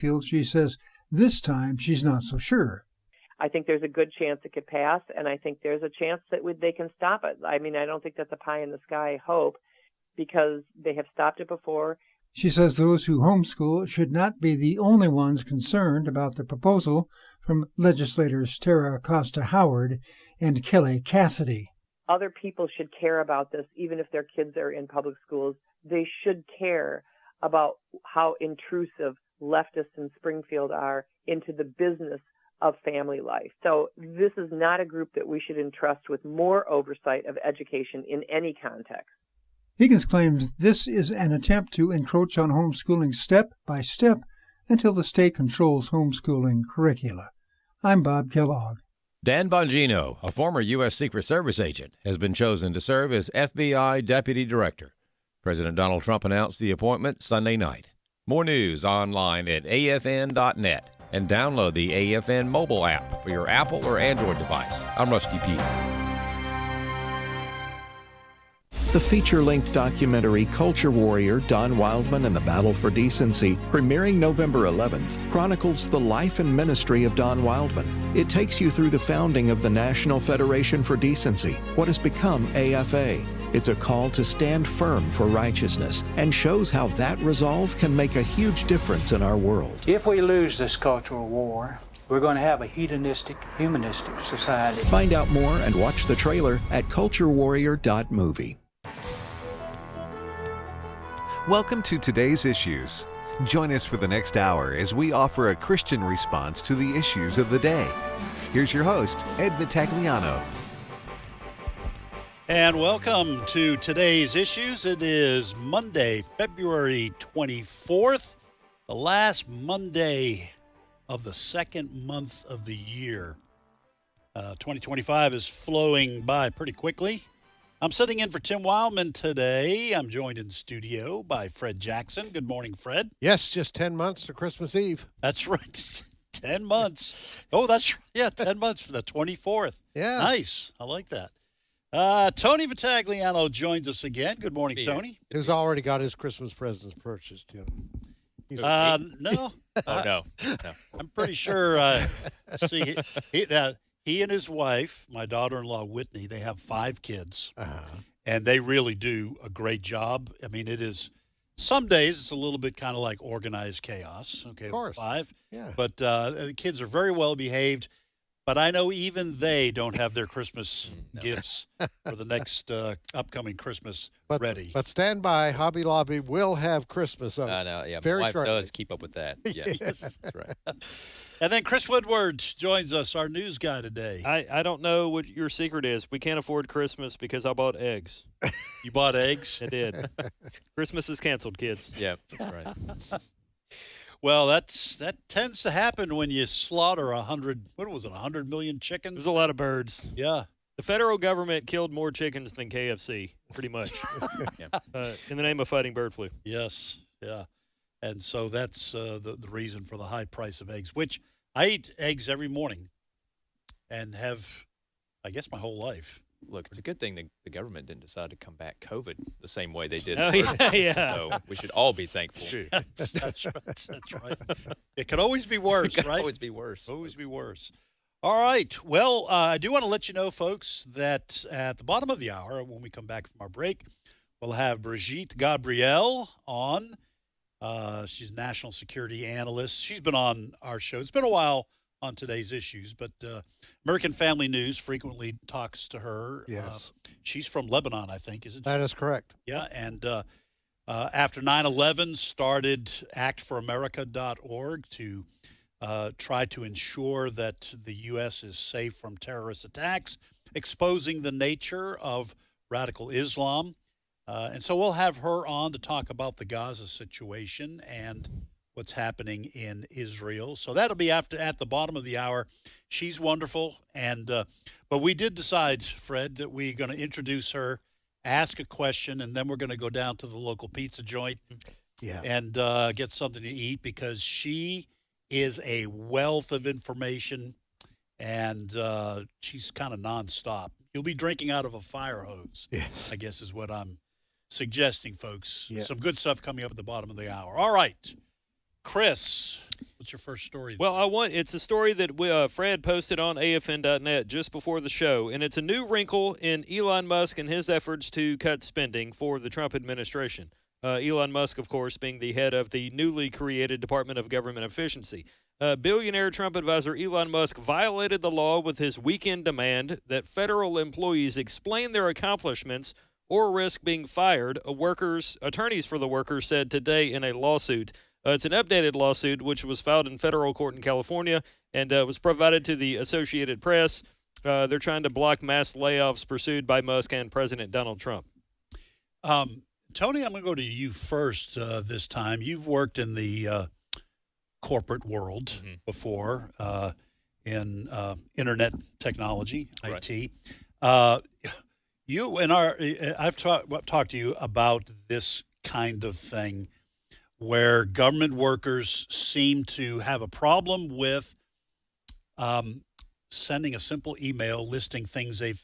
Field, she says this time she's not so sure. I think there's a good chance it could pass, and I think there's a chance that they can stop it. I mean, I don't think that's a pie-in-the-sky hope because they have stopped it before. She says those who homeschool should not be the only ones concerned about the proposal from legislators Tara Costa Howard and Kelly Cassidy. Other people should care about this, even if their kids are in public schools. They should care about how intrusive leftists in Springfield are into the business of family life. So this is not a group that we should entrust with more oversight of education in any context. Higgins claims this is an attempt to encroach on homeschooling step by step until the state controls homeschooling curricula. I'm Bob Kellogg. Dan Bongino, a former U.S. Secret Service agent, has been chosen to serve as FBI Deputy Director. President Donald Trump announced the appointment Sunday night. More news online at afn.net and download the AFN mobile app for your Apple or Android device. I'm Rusty P. The feature-length documentary Culture Warrior, Don Wildman and the Battle for Decency, premiering November 11th, chronicles the life and ministry of Don Wildman. It takes you through the founding of the National Federation for Decency, what has become AFA. It's a call to stand firm for righteousness and shows how that resolve can make a huge difference in our world. If we lose this cultural war, we're going to have a hedonistic, humanistic society. Find out more and watch the trailer at culturewarrior.movie. Welcome to today's issues. Join us for the next hour as we offer a Christian response to the issues of the day. Here's your host, Ed Vitagliano. And welcome to today's issues. It is Monday, February 24th, the last Monday of the second month of the year. 2025 is flowing by pretty quickly. I'm sitting in for Tim Wildman today. I'm joined in studio by Fred Jackson. Good morning, Fred. Yes, just 10 months to Christmas Eve. That's right. 10 months. Oh, that's right. Yeah, 10 months for the 24th. Yeah. Nice. I like that. Tony Vitagliano joins us again. Good morning, Tony. Who's already got his Christmas presents purchased, you know. No. Oh, no. I'm pretty sure, he and his wife, my daughter-in-law, Whitney, they have 5 kids, and they really do a great job. I mean, it is some days it's a little bit kind of like organized chaos, okay, of course. 5. Yeah. But the kids are very well behaved. But I know even they don't have their Christmas gifts for the next upcoming Christmas ready. But stand by, Hobby Lobby will have Christmas up. I know, yeah. Very my wife shortly. does keep up with that. Yeah, Yes. That's right. And then Chris Woodward joins us, our news guy today. I don't know what your secret is. We can't afford Christmas because I bought eggs. You bought eggs? I did. Christmas is canceled, kids. Yeah, that's right. Well, that tends to happen when you slaughter 100 million chickens? There's a lot of birds. Yeah. The federal government killed more chickens than KFC, pretty much, in the name of fighting bird flu. Yes, yeah. And so that's the reason for the high price of eggs, which I eat eggs every morning and have, I guess, my whole life. Look, it's a good thing the government didn't decide to combat COVID the same way they did. Oh, yeah. So we should all be thankful. That's right. That's right. It could always be worse, It could right? always be worse. Always be worse. All right. Well, I do want to let you know, folks, that at the bottom of the hour, when we come back from our break, we'll have Brigitte Gabriel on. She's a national security analyst. She's been on our show. It's been a while on today's issues, but American Family News frequently talks to her. Yes. She's from Lebanon, I think, isn't she? That is correct. Yeah, and after 9/11, started actforamerica.org to try to ensure that the U.S. is safe from terrorist attacks, exposing the nature of radical Islam. And so we'll have her on to talk about the Gaza situation and what's happening in Israel. So that'll be at the bottom of the hour. She's wonderful. And but we did decide, Fred, that we're going to introduce her, ask a question, and then we're going to go down to the local pizza joint and get something to eat, because she is a wealth of information, and she's kind of nonstop. You'll be drinking out of a fire hose, I guess is what I'm suggesting, folks. Yeah. Some good stuff coming up at the bottom of the hour. All right. Chris, what's your first story? Well, it's a story that Fred posted on AFN.net just before the show, and it's a new wrinkle in Elon Musk and his efforts to cut spending for the Trump administration. Elon Musk, of course, being the head of the newly created Department of Government Efficiency. Billionaire Trump advisor Elon Musk violated the law with his weekend demand that federal employees explain their accomplishments or risk being fired, attorneys for the workers said today in a lawsuit. It's an updated lawsuit which was filed in federal court in California and was provided to the Associated Press. They're trying to block mass layoffs pursued by Musk and President Donald Trump. Tony, I'm going to go to you first this time. You've worked in the corporate world before in internet technology, Right. IT. I've talked to you about this kind of thing where government workers seem to have a problem with sending a simple email listing things they've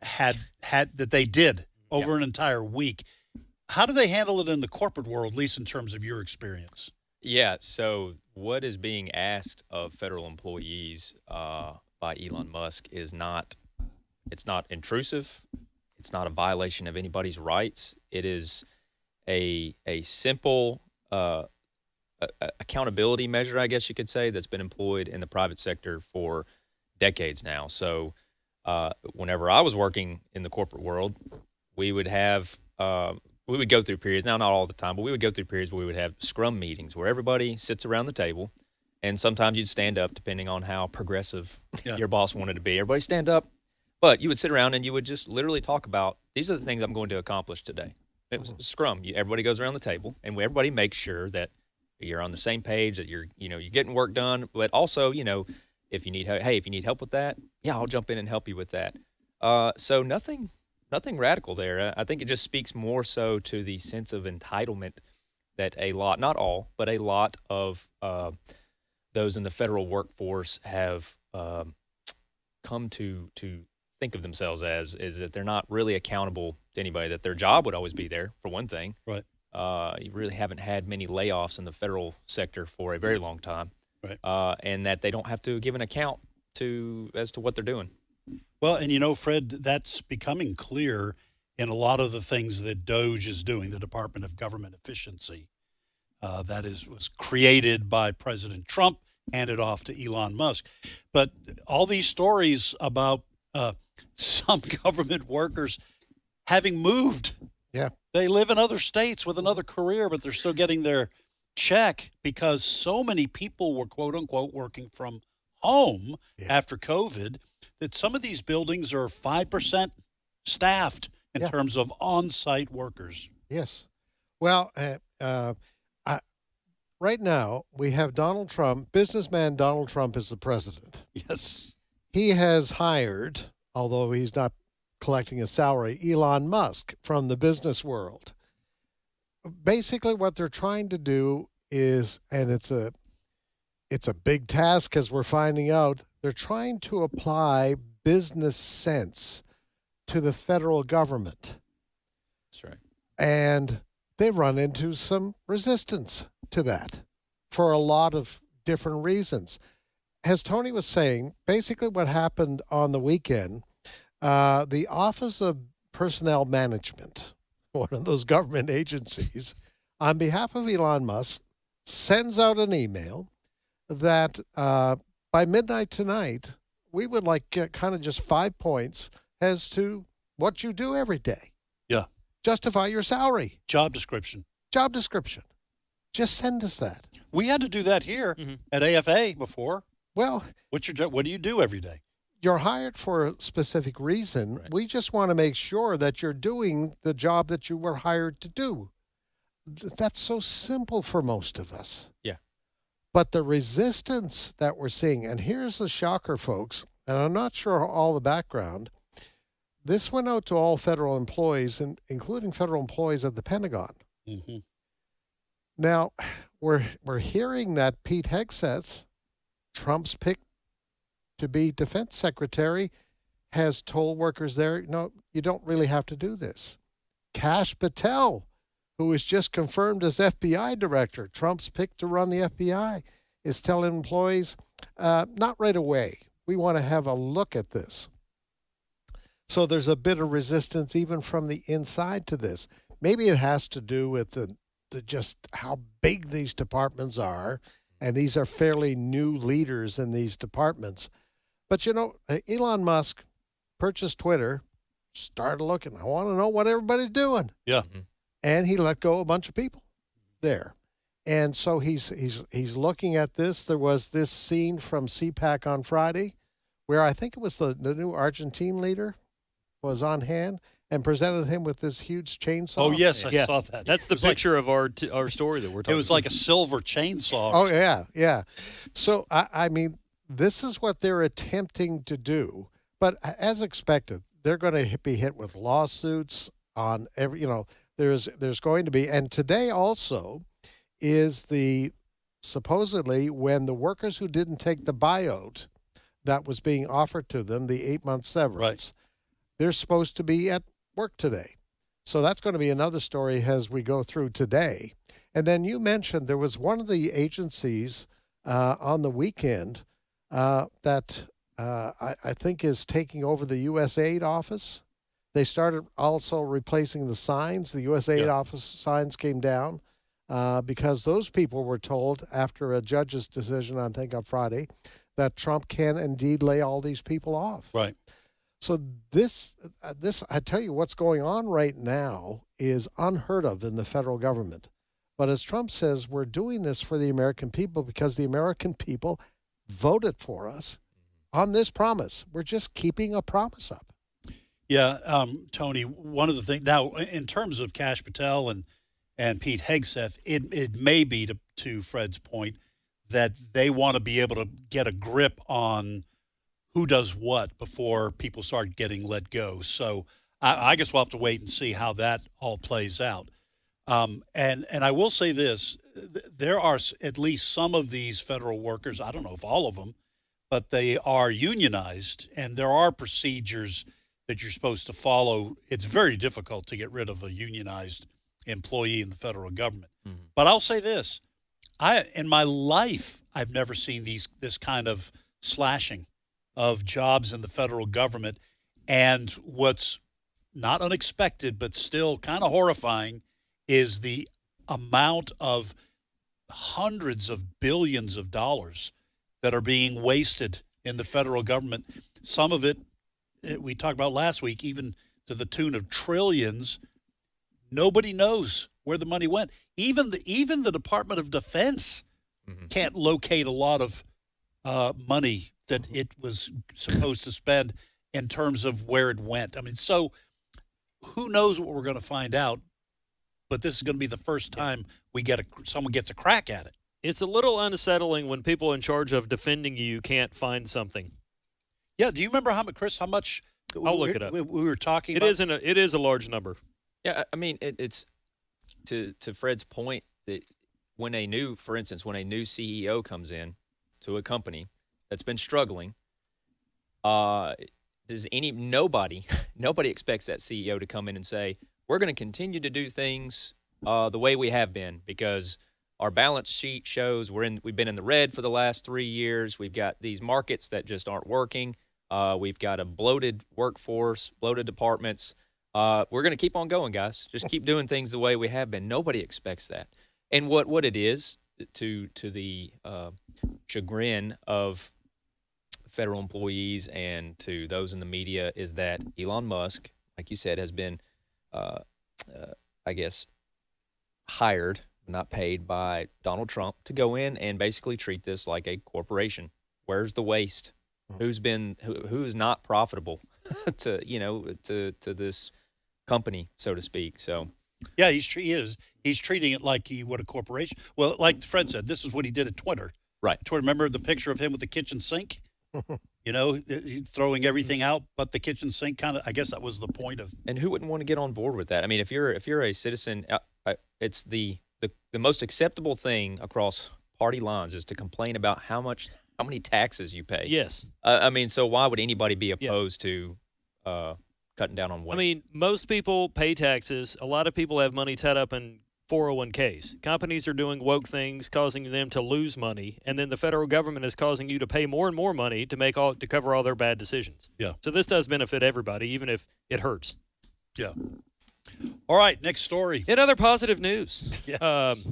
had that they did over an entire week. How do they handle it in the corporate world, at least in terms of your experience? Yeah, so what is being asked of federal employees by Elon Musk is not intrusive. It's not a violation of anybody's rights. It is a simple accountability measure, I guess you could say, that's been employed in the private sector for decades now. So whenever I was working in the corporate world, we would go through periods, now not all the time, but we would go through periods where we would have scrum meetings where everybody sits around the table, and sometimes you'd stand up depending on how progressive your boss wanted to be. Everybody stand up, but you would sit around and you would just literally talk about, these are the things I'm going to accomplish today. It was scrum. Everybody goes around the table, and everybody makes sure that you're on the same page, that you're getting work done, but also, if you need help with that, I'll jump in and help you with that. So nothing radical there. I think it just speaks more so to the sense of entitlement that a lot, not all, but a lot of those in the federal workforce have come to think of themselves as, is that they're not really accountable to anybody, that their job would always be there, for one thing. Right. You really haven't had many layoffs in the federal sector for a very long time. Right. And that they don't have to give an account as to what they're doing. Well, and Fred, that's becoming clear in a lot of the things that DOGE is doing, the Department of Government Efficiency. Was created by President Trump, handed off to Elon Musk. But all these stories about some government workers having moved. Yeah. They live in other states with another career, but they're still getting their check because so many people were, quote unquote, working from home after COVID, that some of these buildings are 5% staffed in terms of on-site workers. Yes. Well, right now we have Donald Trump. Businessman Donald Trump is the president. Yes. He has hired, although he's not collecting a salary, Elon Musk from the business world. Basically, what they're trying to do is, and it's a big task, as we're finding out, they're trying to apply business sense to the federal government. That's right. And they run into some resistance to that for a lot of different reasons. As Tony was saying, basically what happened on the weekend, the Office of Personnel Management, one of those government agencies, on behalf of Elon Musk, sends out an email that by midnight tonight, we would like kind of just 5 points as to what you do every day. Yeah. Justify your salary. Job description. Just send us that. We had to do that here at AFA before. Well, what do you do every day? You're hired for a specific reason. Right. We just want to make sure that you're doing the job that you were hired to do. That's so simple for most of us. Yeah. But the resistance that we're seeing, and here's the shocker, folks, and I'm not sure all the background. This went out to all federal employees, including federal employees at the Pentagon. Mm-hmm. Now, we're hearing that Pete Hegseth, Trump's pick to be defense secretary, has told workers there, no, you don't really have to do this. Kash Patel, who was just confirmed as FBI director, Trump's pick to run the FBI, is telling employees, not right away. We want to have a look at this. So there's a bit of resistance even from the inside to this. Maybe it has to do with the just how big these departments are, and these are fairly new leaders in these departments. But, Elon Musk purchased Twitter, started looking. I want to know what everybody's doing. Yeah. And he let go a bunch of people there. And so he's looking at this. There was this scene from CPAC on Friday where I think it was the new Argentine leader was on hand and presented him with this huge chainsaw. Oh, yes, I saw that. That's the picture of our story that we're talking about. It was like a silver chainsaw. Oh, yeah. So, I mean, this is what they're attempting to do. But as expected, they're going to be hit with lawsuits on every, there's going to be. And today also is supposedly when the workers who didn't take the buyout that was being offered to them, the 8-month severance, they're supposed to be at work today. So that's going to be another story as we go through today. And then you mentioned there was one of the agencies on the weekend that I think is taking over the USAID office. They started also replacing the signs. The USAID office signs came down because those people were told after a judge's decision, I think on Friday, that Trump can indeed lay all these people off. Right. So this, I tell you, what's going on right now is unheard of in the federal government. But as Trump says, we're doing this for the American people because the American people voted for us on this promise. We're just keeping a promise up. Yeah, Tony, one of the things now in terms of Kash Patel and Pete Hegseth, it may be to Fred's point that they want to be able to get a grip on who does what before people start getting let go. So I guess we'll have to wait and see how that all plays out. And I will say this, there are at least some of these federal workers, I don't know if all of them, but they are unionized, and there are procedures that you're supposed to follow. It's very difficult to get rid of a unionized employee in the federal government. Mm-hmm. But I'll say this, in my life, I've never seen this kind of slashing of jobs in the federal government. And what's not unexpected, but still kind of horrifying, is the amount of hundreds of billions of dollars that are being wasted in the federal government. Some of it, we talked about last week, even to the tune of trillions. Nobody knows where the money went. Even the Department of Defense can't locate a lot of money that it was supposed to spend in terms of where it went. I mean, so who knows what we're going to find out? But this is going to be the first time someone gets a crack at it. It's a little unsettling when people in charge of defending you can't find something. Yeah, do you remember how much? I'll look it up. We were talking about. It is a large number. Yeah, I mean, it's to Fred's point that when a new CEO comes in to a company that's been struggling, nobody expects that CEO to come in and say, we're going to continue to do things the way we have been because our balance sheet shows we've been in the red for the last 3 years. We've got these markets that just aren't working. We've got a bloated workforce, bloated departments. We're going to keep on going, guys. Just keep doing things the way we have been. Nobody expects that. And what it is to the chagrin of federal employees and to those in the media is that Elon Musk, like you said, has been, I guess, hired, not paid by Donald Trump to go in and basically treat this like a corporation. Where's the waste? Who is not profitable to this company, so to speak? So, yeah, he's treating it like he would a corporation. Well, like Fred said, this is what he did at Twitter. Right. Twitter. Remember the picture of him with the kitchen sink? Throwing everything out but the kitchen sink. Kind of. I guess that was the point of. And who wouldn't want to get on board with that? I mean, if you're a citizen, it's the most acceptable thing across party lines is to complain about how many taxes you pay. Yes. I mean, so why would anybody be opposed to cutting down on waste? I mean, most people pay taxes. A lot of people have money tied up in 401ks. Companies are doing woke things, causing them to lose money, and then the federal government is causing you to pay more and more money to cover all their bad decisions. Yeah. So this does benefit everybody, even if it hurts. Yeah. All right, next story. In other positive news, Yes.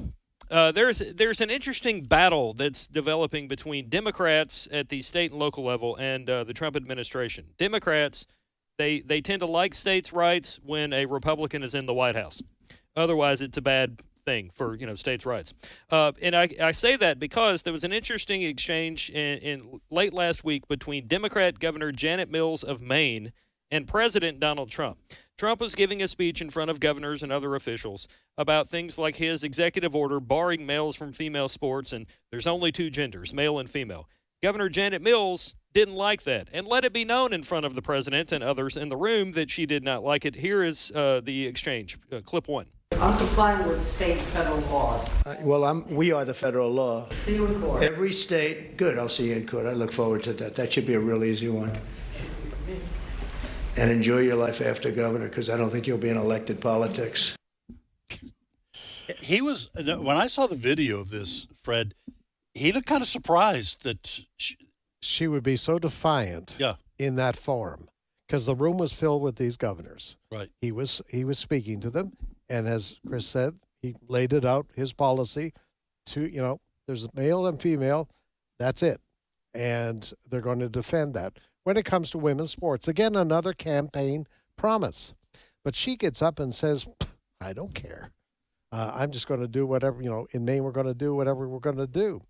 there's an interesting battle that's developing between Democrats at the state and local level and the Trump administration. Democrats, they tend to like states' rights when a Republican is in the White House. Otherwise, it's a bad thing for states' rights. And I say that because there was an interesting exchange in late last week between Democrat Governor Janet Mills of Maine and President Donald Trump. Trump was giving a speech in front of governors and other officials about things like his executive order barring males from female sports, and there's only two genders, male and female. Governor Janet Mills didn't like that and let it be known in front of the president and others in the room that she did not like it. Here is the exchange, clip one. I'm complying with state and federal laws. We are the federal law. See you in court. Every state, good, I'll see you in court. I look forward to that. That should be a real easy one. And enjoy your life after governor, because I don't think you'll be in elected politics. He was, when I saw the video of this, Fred, he looked kind of surprised that she would be so defiant in that forum, because the room was filled with these governors. Right. He was speaking to them, and as Chris said, he laid it out, his policy to, there's male and female, that's it. And they're going to defend that. When it comes to women's sports, again, another campaign promise. But she gets up and says, I don't care. I'm just going to do whatever, in Maine, we're going to do whatever we're going to do.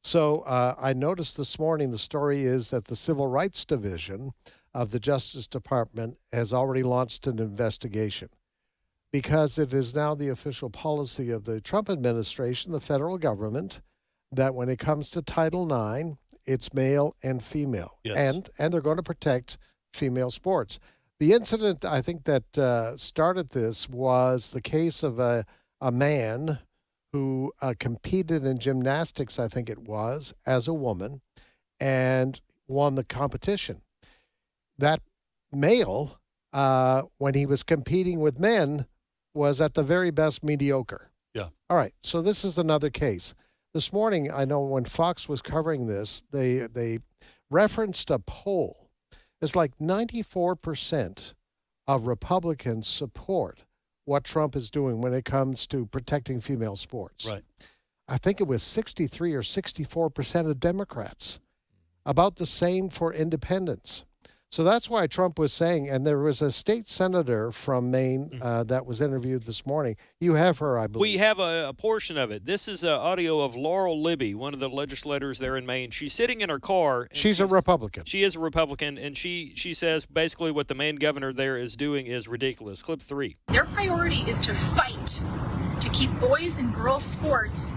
So I noticed this morning, the story is that the Civil Rights Division of the Justice Department has already launched an investigation because it is now the official policy of the Trump administration, the federal government, that when it comes to Title IX, it's male and female. Yes. And they're going to protect female sports. The incident, I think, that started this was the case of a man who competed in gymnastics, I think it was, as a woman, and won the competition. That male, when he was competing with men, was at the very best mediocre. Yeah. All right, so this is another case. This morning, I know when Fox was covering this, they referenced a poll. It's like 94% of Republicans support what Trump is doing when it comes to protecting female sports. Right. I think it was 63 or 64% of Democrats, about the same for independents. So that's why Trump was saying, and there was a state senator from Maine that was interviewed this morning. You have her, I believe. We have a portion of it. This is audio of Laurel Libby, one of the legislators there in Maine. She's sitting in her car. She's a Republican. She is a Republican, and she says basically what the Maine governor there is doing is ridiculous. Clip 3. Their priority is to fight to keep boys and girls sports,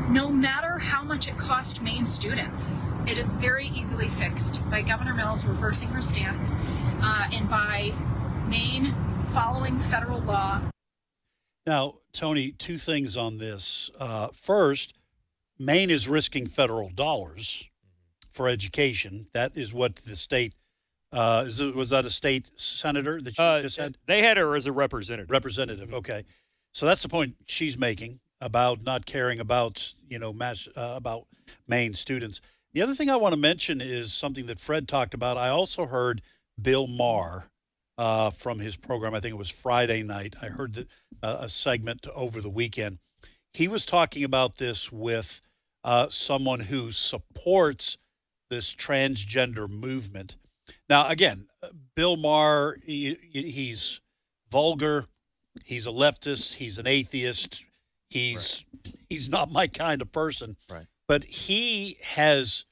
no matter how much it cost Maine students. It is very easily fixed by Governor Mills reversing her stance and by Maine following federal law. Now, Tony, two things on this. First, Maine is risking federal dollars for education. That is what the state was that a state senator that you just had? They had her as a representative. Representative, okay. So that's the point she's making about not caring about, about Maine students. The other thing I want to mention is something that Fred talked about. I also heard Bill Maher from his program. I think it was Friday night. I heard a segment over the weekend. He was talking about this with someone who supports this transgender movement. Now, again, Bill Maher, he's vulgar. He's a leftist. He's an atheist. He's not my kind of person. Right. But he has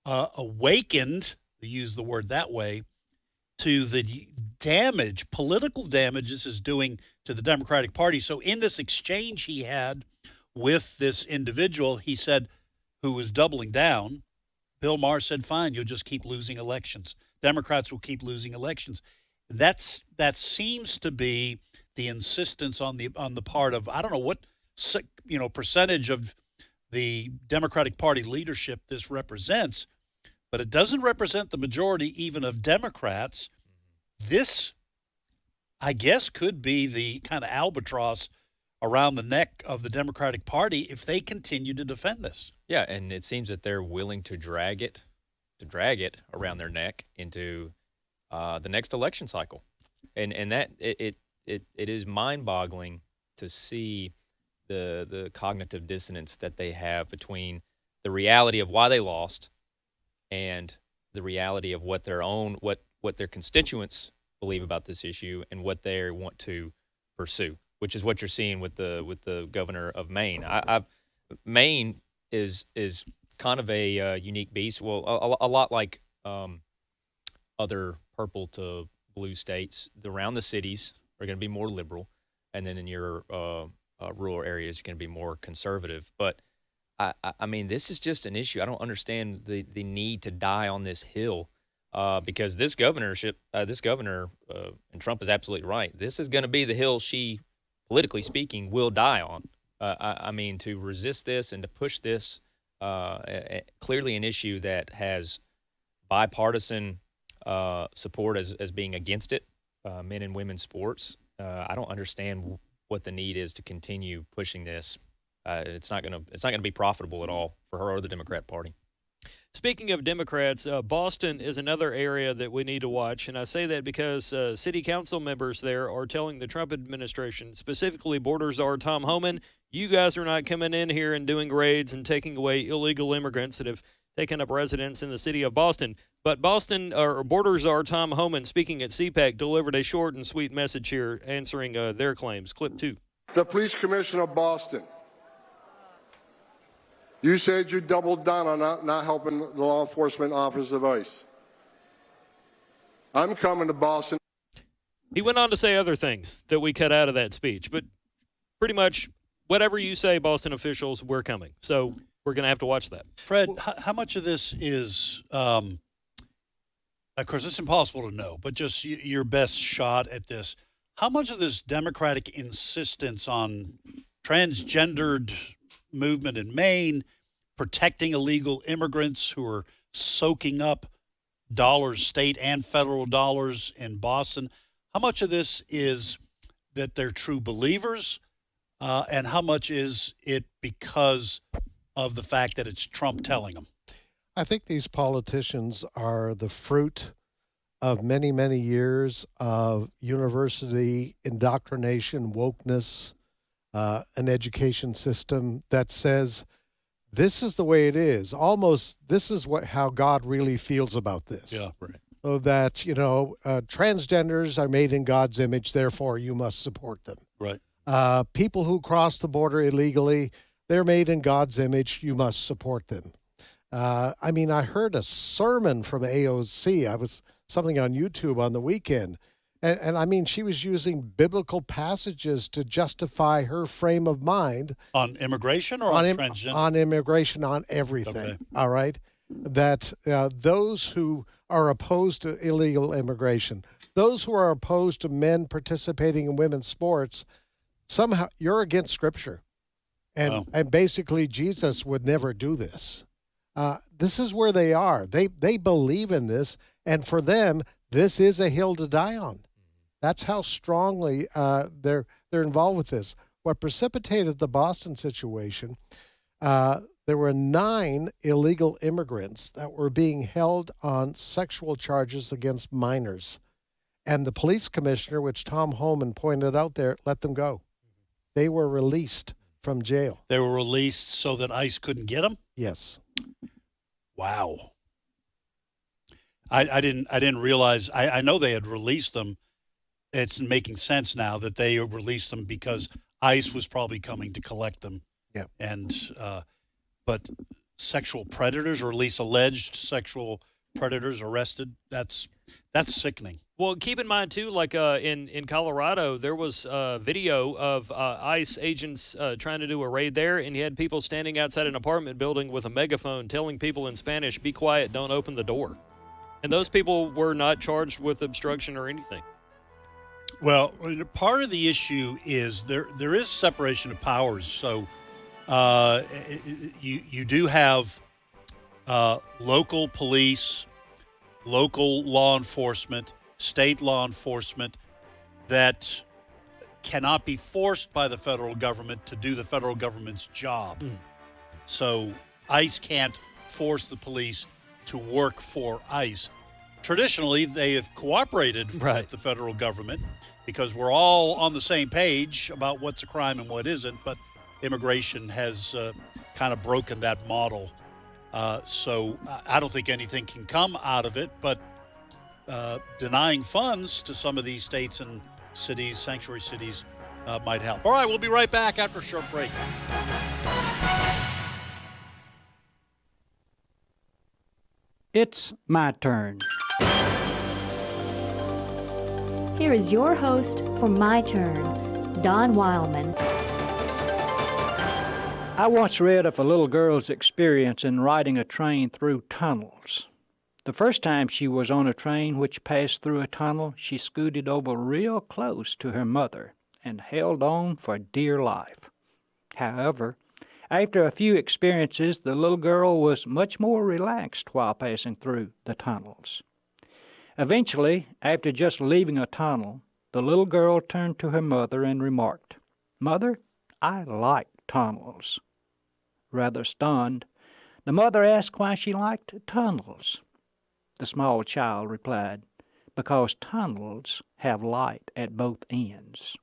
awakened, to use the word that way, to the political damage this is doing to the Democratic Party. So in this exchange he had with this individual, he said, who was doubling down, Bill Maher said, fine, you'll just keep losing elections. Democrats will keep losing elections. That seems to be the insistence on the part of, I don't know what percentage of the Democratic Party leadership this represents, but it doesn't represent the majority even of Democrats. This, I guess, could be the kind of albatross around the neck of the Democratic Party if they continue to defend this. Yeah, and it seems that they're willing to drag it around their neck into the next election cycle, and that it is mind-boggling to see the cognitive dissonance that they have between the reality of why they lost and the reality of what their constituents believe about this issue and what they want to pursue, which is what you're seeing with the governor of Maine. Maine is kind of a unique beast. Well, a lot like other purple to blue states. Around the cities are going to be more liberal, and then in your rural areas, you're going to be more conservative. But I mean, this is just an issue. I don't understand the need to die on this hill because this governor, and Trump is absolutely right. This is going to be the hill she, politically speaking, will die on. I mean, to resist this and to push this, clearly an issue that has bipartisan support as being against it, men and women's sports. I don't understand what the need is to continue pushing this. It's not gonna be profitable at all for her or the Democrat Party. Speaking of Democrats, Boston is another area that we need to watch, and I say that because city council members there are telling the Trump administration, specifically Border Czar Tom Homan, you guys are not coming in here and doing raids and taking away illegal immigrants that have taken up residence in the city of Boston. But Border Czar Tom Homan, speaking at CPAC, delivered a short and sweet message here answering their claims. Clip 2. The police commissioner of Boston, you said you doubled down on not helping the law enforcement officers of ICE. I'm coming to Boston. He went on to say other things that we cut out of that speech, but pretty much whatever you say, Boston officials, we're coming. So we're going to have to watch that. Fred, how much of this is, of course, it's impossible to know, but just your best shot at this. How much of this Democratic insistence on transgendered movement in Maine, protecting illegal immigrants who are soaking up dollars, state and federal dollars in Boston, how much of this is that they're true believers, and how much is it because of the fact that it's Trump telling them? I think these politicians are the fruit of many, many years of university indoctrination, wokeness, an education system that says this is the way it is. Almost this is how God really feels about this. Yeah, right. So that, transgenders are made in God's image, therefore you must support them. Right. People who cross the border illegally, they're made in God's image, you must support them. I heard a sermon from AOC. I was something on YouTube on the weekend. And she was using biblical passages to justify her frame of mind. On immigration or on transgender? On immigration, on everything. Okay. All right? That those who are opposed to illegal immigration, those who are opposed to men participating in women's sports, somehow you're against Scripture. And basically Jesus would never do this. This is where they are. They believe in this, and for them, this is a hill to die on. That's how strongly they're involved with this. What precipitated the Boston situation, there were 9 illegal immigrants that were being held on sexual charges against minors. And the police commissioner, which Tom Homan pointed out there, let them go. They were released from jail. They were released so that ICE couldn't get them? Yes. Wow. I didn't realize. I know they had released them. It's making sense now that they released them because ICE was probably coming to collect them. Yeah. And but sexual predators, or at least alleged sexual predators, arrested. That's sickening. Well, keep in mind too, like in Colorado, there was video of ICE agents trying to do a raid there, and you had people standing outside an apartment building with a megaphone telling people in Spanish, "Be quiet, don't open the door." And those people were not charged with obstruction or anything. Well, part of the issue is there is separation of powers. So you do have local police, local law enforcement, state law enforcement that cannot be forced by the federal government to do the federal government's job. So ICE can't force the police to work for ICE. Traditionally, they have cooperated with the federal government because we're all on the same page about what's a crime and what isn't, but immigration has kind of broken that model. So I don't think anything can come out of it, but denying funds to some of these states and cities, sanctuary cities, might help. All right, we'll be right back after a short break. It's my turn. Here is your host for My Turn, Don Wildman. I once read of a little girl's experience in riding a train through tunnels. The first time she was on a train which passed through a tunnel, she scooted over real close to her mother and held on for dear life. However, after a few experiences, the little girl was much more relaxed while passing through the tunnels. Eventually, after just leaving a tunnel, the little girl turned to her mother and remarked, "Mother, I like tunnels." Rather stunned, the mother asked why she liked tunnels. The small child replied, "Because tunnels have light at both ends."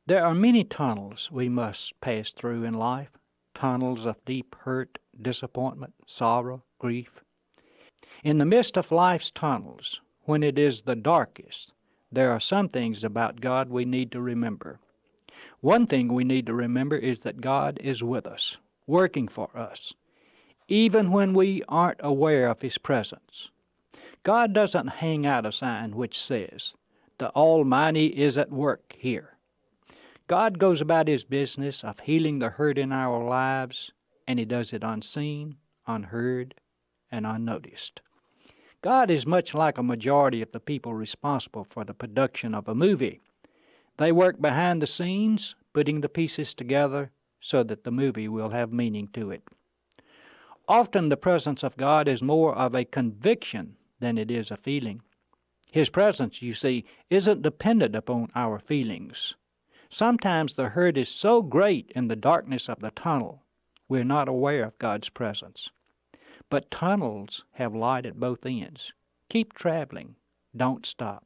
There are many tunnels we must pass through in life, tunnels of deep hurt, disappointment, sorrow, grief. In the midst of life's tunnels, when it is the darkest, there are some things about God we need to remember. One thing we need to remember is that God is with us, working for us, even when we aren't aware of His presence. God doesn't hang out a sign which says, "The Almighty is at work here." God goes about His business of healing the hurt in our lives, and He does it unseen, unheard, and unnoticed. God is much like a majority of the people responsible for the production of a movie. They work behind the scenes, putting the pieces together so that the movie will have meaning to it. Often the presence of God is more of a conviction than it is a feeling. His presence, you see, isn't dependent upon our feelings. Sometimes the hurt is so great in the darkness of the tunnel, we're not aware of God's presence. But tunnels have light at both ends. Keep traveling. Don't stop.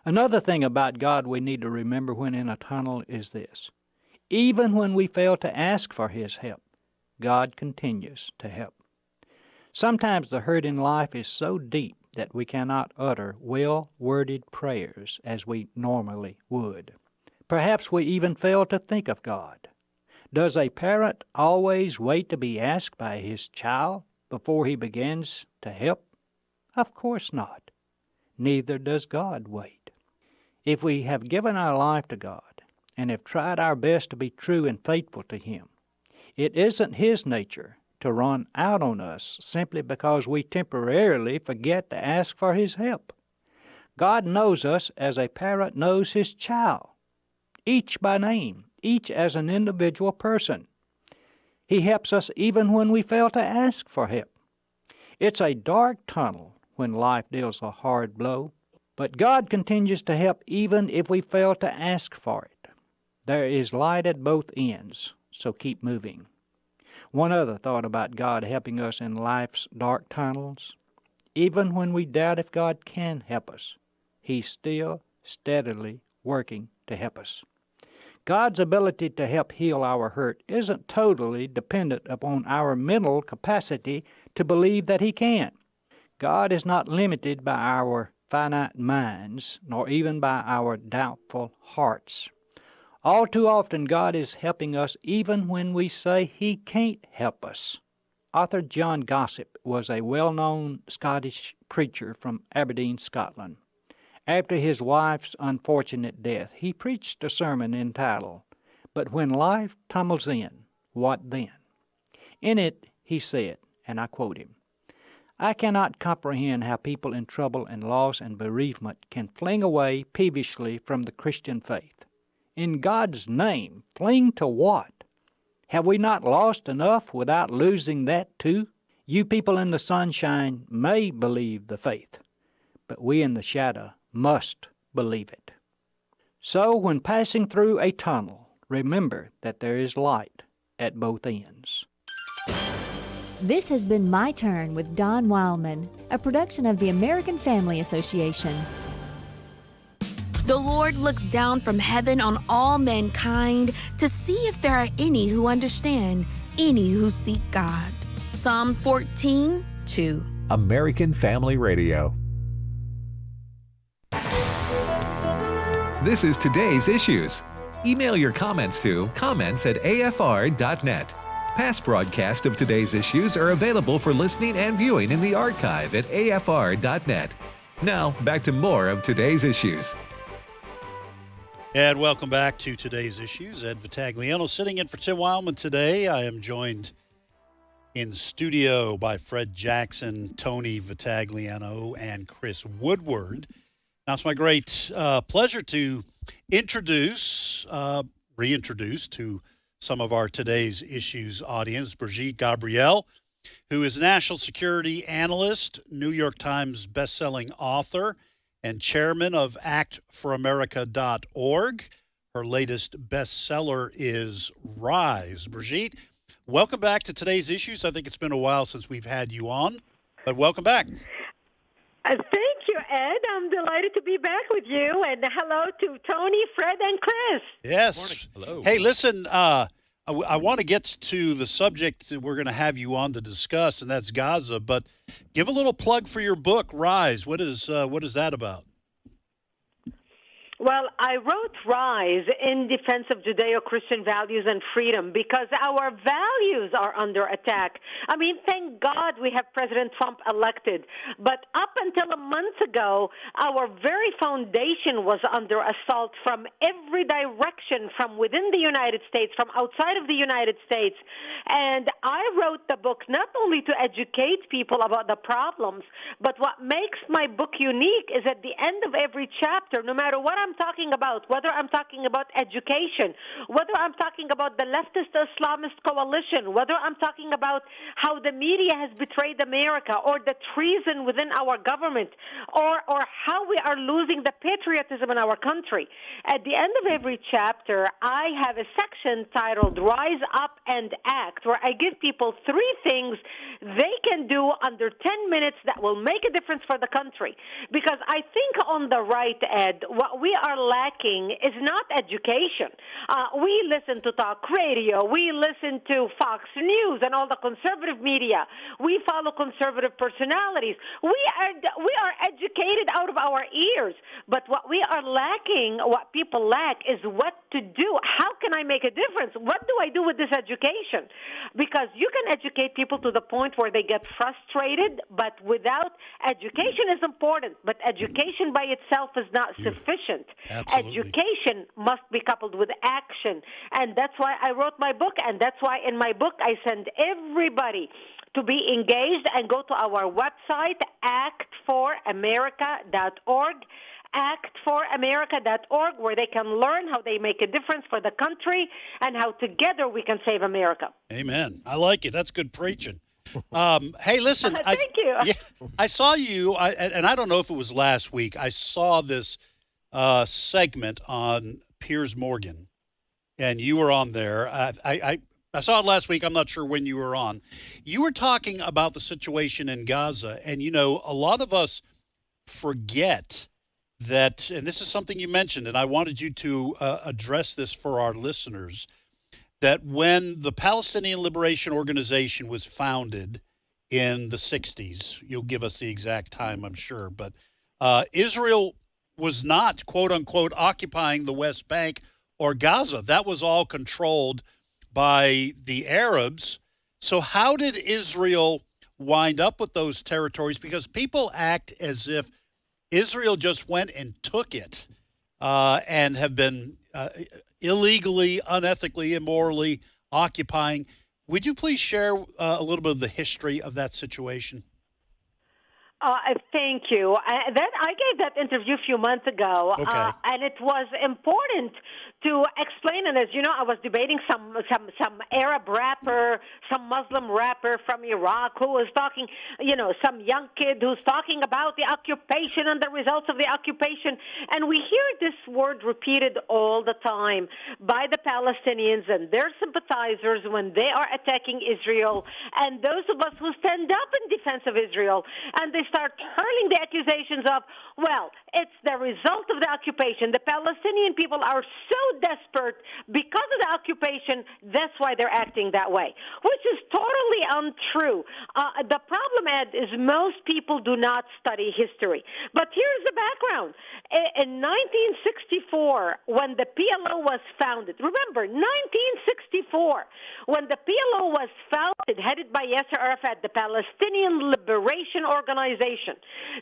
Another thing about God we need to remember when in a tunnel is this. Even when we fail to ask for His help, God continues to help. Sometimes the hurt in life is so deep that we cannot utter well-worded prayers as we normally would. Perhaps we even fail to think of God. Does a parent always wait to be asked by his child before he begins to help? Of course not. Neither does God wait. If we have given our life to God and have tried our best to be true and faithful to Him, it isn't His nature to run out on us simply because we temporarily forget to ask for His help. God knows us as a parent knows his child, each by name, each as an individual person. He helps us even when we fail to ask for help. It's a dark tunnel when life deals a hard blow, but God continues to help even if we fail to ask for it. There is light at both ends, so keep moving. One other thought about God helping us in life's dark tunnels. Even when we doubt if God can help us, He's still steadily working to help us. God's ability to help heal our hurt isn't totally dependent upon our mental capacity to believe that He can. God is not limited by our finite minds, nor even by our doubtful hearts. All too often, God is helping us even when we say He can't help us. Author John Gossip was a well-known Scottish preacher from Aberdeen, Scotland. After his wife's unfortunate death, he preached a sermon entitled, "But When Life Tumbles In, What Then?" In it, he said, and I quote him, "I cannot comprehend how people in trouble and loss and bereavement can fling away peevishly from the Christian faith. In God's name, fling to what? Have we not lost enough without losing that too? You people in the sunshine may believe the faith, but we in the shadow must believe it." So when passing through a tunnel, remember that there is light at both ends. This has been My Turn with Don Wildman, a production of the American Family Association. The Lord looks down from heaven on all mankind to see if there are any who understand, any who seek God. Psalm 14:2. American Family Radio. This is today's issues. Email your comments to comments@afr.net. Past broadcasts of today's issues are available for listening and viewing in the archive at afr.net. Now, back to more of today's issues. And welcome back to today's issues. Ed Vitagliano sitting in for Tim Wildman today. I am joined in studio by Fred Jackson, Tony Vitagliano, and Chris Woodward. Now, it's my great pleasure to reintroduce to some of our Today's Issues audience, Brigitte Gabriel, who is national security analyst, New York Times bestselling author, and chairman of actforamerica.org. Her latest bestseller is Rise. Brigitte, welcome back to Today's Issues. I think it's been a while since we've had you on, but welcome back. Thank you, Ed. I'm delighted to be back with you. And hello to Tony, Fred, and Chris. Yes. Hello. Hey, listen, I want to get to the subject that we're going to have you on to discuss, and that's Gaza. But give a little plug for your book, Rise. What is that about? Well, I wrote Rise in defense of Judeo-Christian values and freedom because our values are under attack. I mean, thank God we have President Trump elected. But up until a month ago, our very foundation was under assault from every direction, from within the United States, from outside of the United States. And I wrote the book not only to educate people about the problems, but what makes my book unique is at the end of every chapter, no matter what I'm talking about, whether I'm talking about education, whether I'm talking about the leftist Islamist coalition, whether I'm talking about how the media has betrayed America or the treason within our government or how we are losing the patriotism in our country. At the end of every chapter, I have a section titled Rise Up and Act, where I give people 3 things they can do under 10 minutes that will make a difference for the country. Because I think on the right, Ed, what we are lacking is not education. We listen to talk radio. We listen to Fox News and all the conservative media. We follow conservative personalities. We are educated out of our ears. But what we are lacking, what people lack, is what to do. How can I make a difference? What do I do with this education? Because you can educate people to the point where they get frustrated, but without education is important, but education by itself is not sufficient. Absolutely. Education must be coupled with action. And that's why I wrote my book, and that's why in my book I send everybody to be engaged and go to our website, actforamerica.org, actforamerica.org, where they can learn how they make a difference for the country and how together we can save America. Amen. I like it. That's good preaching. Hey, listen. Thank you. Yeah, I saw you, and I don't know if it was last week. I saw this segment on Piers Morgan, and you were on there. I saw it last week. I'm not sure when you were on. You were talking about the situation in Gaza, and, you know, a lot of us forget that, and this is something you mentioned, and I wanted you to address this for our listeners, that when the Palestinian Liberation Organization was founded in the 60s, you'll give us the exact time, I'm sure, but Israel was not, quote unquote, occupying the West Bank or Gaza. That was all controlled by the Arabs. So how did Israel wind up with those territories? Because people act as if Israel just went and took it and have been illegally, unethically, immorally occupying. Would you please share a little bit of the history of that situation? Thank you. I gave that interview a few months ago, and it was important to explain. And as you know, I was debating some Arab rapper, some Muslim rapper from Iraq who was talking, some young kid who's talking about the occupation and the results of the occupation. And we hear this word repeated all the time by the Palestinians and their sympathizers when they are attacking Israel, and those of us who stand up in defense of Israel. And they start hurling the accusations of, well, it's the result of the occupation. The Palestinian people are so desperate because of the occupation, that's why they're acting that way, which is totally untrue. The problem, Ed, is most people do not study history. But here's the background. In 1964, when the PLO was founded, remember, 1964, when the PLO was founded, headed by Yasser Arafat, the Palestinian Liberation Organization.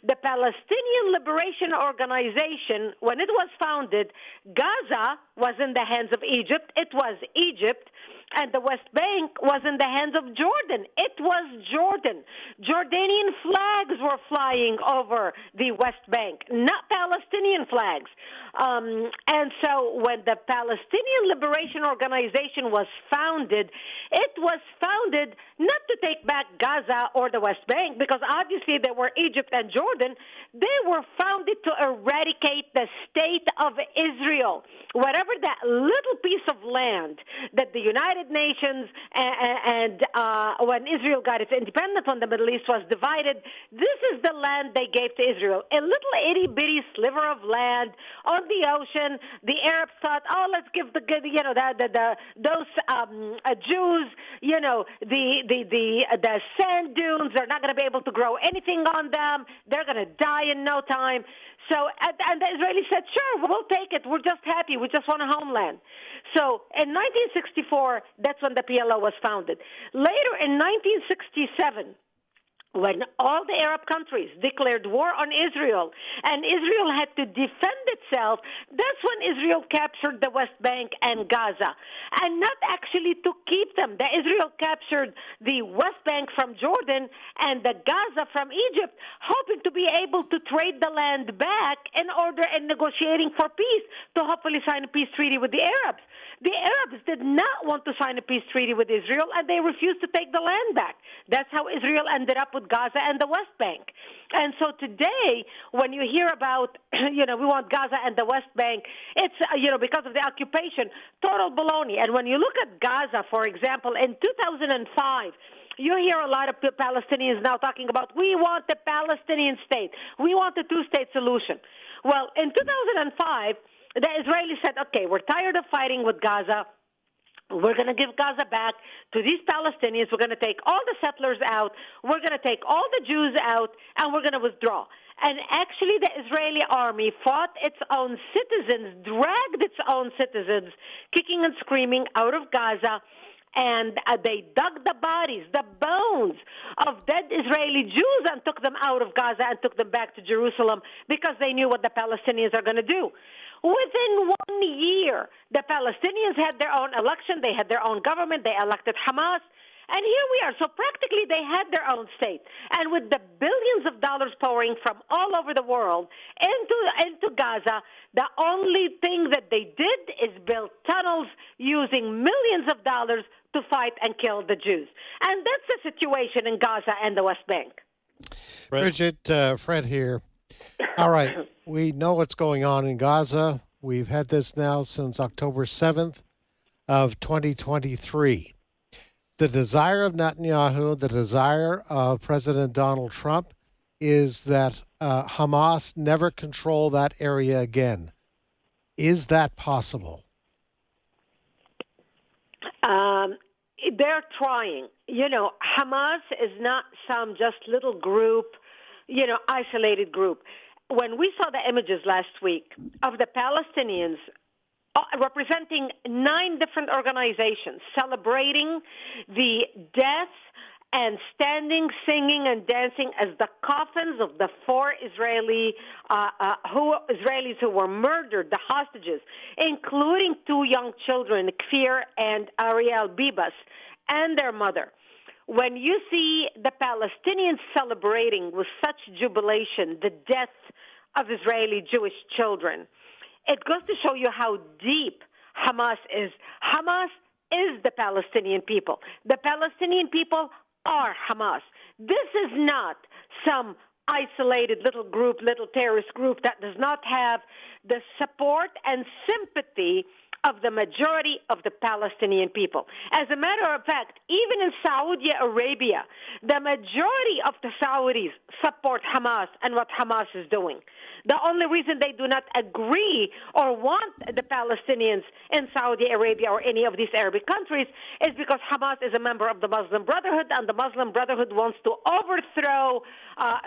The Palestinian Liberation Organization, when it was founded, Gaza was in the hands of Egypt. It was Egypt. And the West Bank was in the hands of Jordan. It was Jordan. Jordanian flags were flying over the West Bank, not Palestinian flags. And so when the Palestinian Liberation Organization was founded, it was founded not to take back Gaza or the West Bank, because obviously they were Egypt and Jordan. They were founded to eradicate the state of Israel. Whatever that little piece of land that the United Nations and when Israel got its independence from the Middle East was divided, this is the land they gave to Israel. A little itty-bitty sliver of land on the ocean. The Arabs thought, let's give those Jews, the sand dunes. They're not going to be able to grow anything on them. They're going to die in no time. So, and the Israelis said, sure, we'll take it. We're just happy. We just want a homeland. So in 1964, that's when the PLO was founded. Later in 1967, when all the Arab countries declared war on Israel and Israel had to defend itself, that's when Israel captured the West Bank and Gaza, and not actually to keep them. Israel captured the West Bank from Jordan and the Gaza from Egypt, hoping to be able to trade the land back in order and negotiating for peace to hopefully sign a peace treaty with the Arabs. The Arabs did not want to sign a peace treaty with Israel, and they refused to take the land back. That's how Israel ended up with Gaza and the West Bank. And so today, when you hear about, we want Gaza and the West Bank, it's, because of the occupation, total baloney. And when you look at Gaza, for example, in 2005, you hear a lot of Palestinians now talking about, we want the Palestinian state. We want the two-state solution. Well, in 2005, the Israelis said, okay, we're tired of fighting with Gaza. We're going to give Gaza back to these Palestinians. We're going to take all the settlers out. We're going to take all the Jews out, and we're going to withdraw. And actually, the Israeli army fought its own citizens, dragged its own citizens, kicking and screaming out of Gaza. And they dug the bodies, the bones of dead Israeli Jews, and took them out of Gaza and took them back to Jerusalem because they knew what the Palestinians are going to do. Within 1 year, the Palestinians had their own election. They had their own government. They elected Hamas. And here we are. So practically they had their own state. And with the billions of dollars pouring from all over the world into Gaza, the only thing that they did is build tunnels using millions of dollars to fight and kill the Jews. And that's the situation in Gaza and the West Bank. Bridget, Fred here. All right. We know what's going on in Gaza. We've had this now since October 7th of 2023. The desire of Netanyahu, the desire of President Donald Trump is that Hamas never control that area again. Is that possible? They're trying. Hamas is not some just little group, isolated group. When we saw the images last week of the Palestinians representing 9 different organizations celebrating the deaths and standing, singing, and dancing as the coffins of the 4 Israelis who were murdered, the hostages, including 2 young children, Kfir and Ariel Bibas, and their mother. when you see the Palestinians celebrating with such jubilation the death of Israeli Jewish children, it goes to show you how deep Hamas is. Hamas is the Palestinian people. The Palestinian people are Hamas. This is not some isolated little group, little terrorist group that does not have the support and sympathy of the majority of the Palestinian people. As a matter of fact, even in Saudi Arabia, the majority of the Saudis support Hamas and what Hamas is doing. The only reason they do not agree or want the Palestinians in Saudi Arabia or any of these Arabic countries is because Hamas is a member of the Muslim Brotherhood, and the Muslim Brotherhood wants to overthrow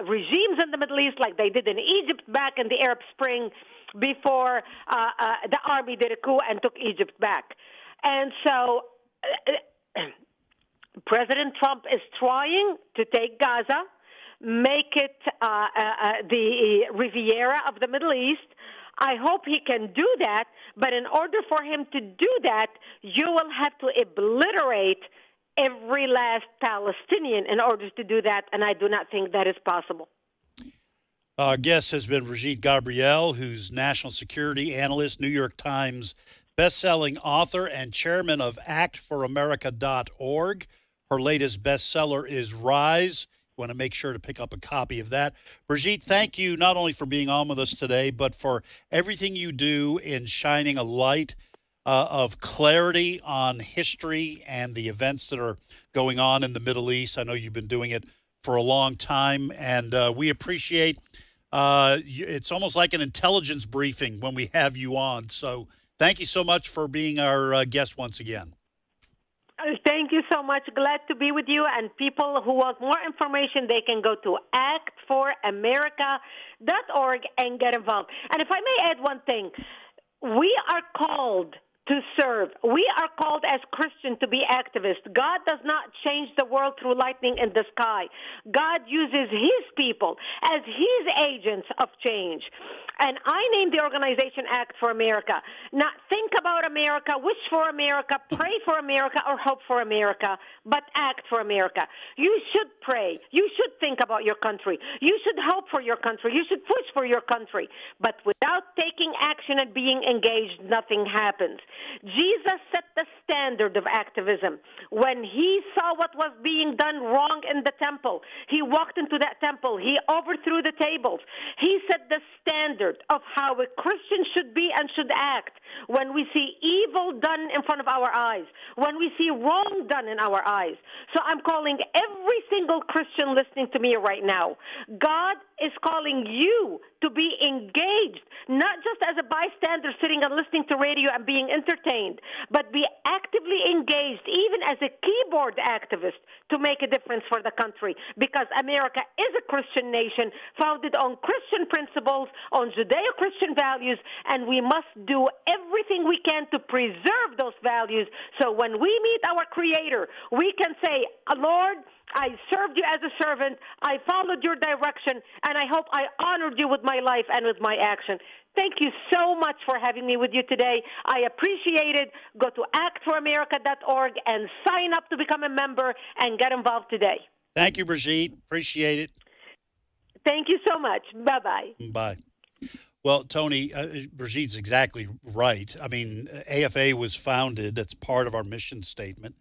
regimes in the Middle East like they did in Egypt back in the Arab Spring before the army did a coup and took Egypt back. And so President Trump is trying to take Gaza, make it the Riviera of the Middle East. I hope he can do that, but in order for him to do that, you will have to obliterate every last Palestinian in order to do that, and I do not think that is possible. Our guest has been Brigitte Gabriel, who's national security analyst, New York Times best-selling author, and chairman of actforamerica.org. Her latest bestseller is Rise. You want to make sure to pick up a copy of that. Brigitte, thank you not only for being on with us today, but for everything you do in shining a light of clarity on history and the events that are going on in the Middle East. I know you've been doing it for a long time, and we appreciate it's almost like an intelligence briefing when we have you on. So thank you so much for being our guest once again. Thank you so much. Glad to be with you. And people who want more information, they can go to actforamerica.org and get involved. And if I may add one thing, we are called to serve. We are called as Christians to be activists. God does not change the world through lightning in the sky. God uses his people as his agents of change. And I named the organization Act for America. Not think about America, wish for America, pray for America, or hope for America, but act for America. You should pray. You should think about your country. You should hope for your country. You should push for your country. But without taking action and being engaged, nothing happens. Jesus set the standard of activism. When he saw what was being done wrong in the temple, he walked into that temple. He overthrew the tables. He set the standard of how a Christian should be and should act when we see evil done in front of our eyes, when we see wrong done in our eyes. So I'm calling every single Christian listening to me right now. God is calling you to be engaged, not just as a bystander sitting and listening to radio and being entertained, but be actively engaged, even as a keyboard activist, to make a difference for the country. Because America is a Christian nation founded on Christian principles, on Judeo-Christian values, and we must do everything we can to preserve those values so when we meet our Creator, we can say, Lord, I served you as a servant, I followed your direction, and I hope I honored you with my life and with my action. Thank you so much for having me with you today. I appreciate it. Go to actforamerica.org and sign up to become a member and get involved today. Thank you, Brigitte. Appreciate it. Thank you so much. Bye-bye. Bye. Well, Tony, Brigitte's exactly right. I mean, AFA was founded, that's part of our mission statement,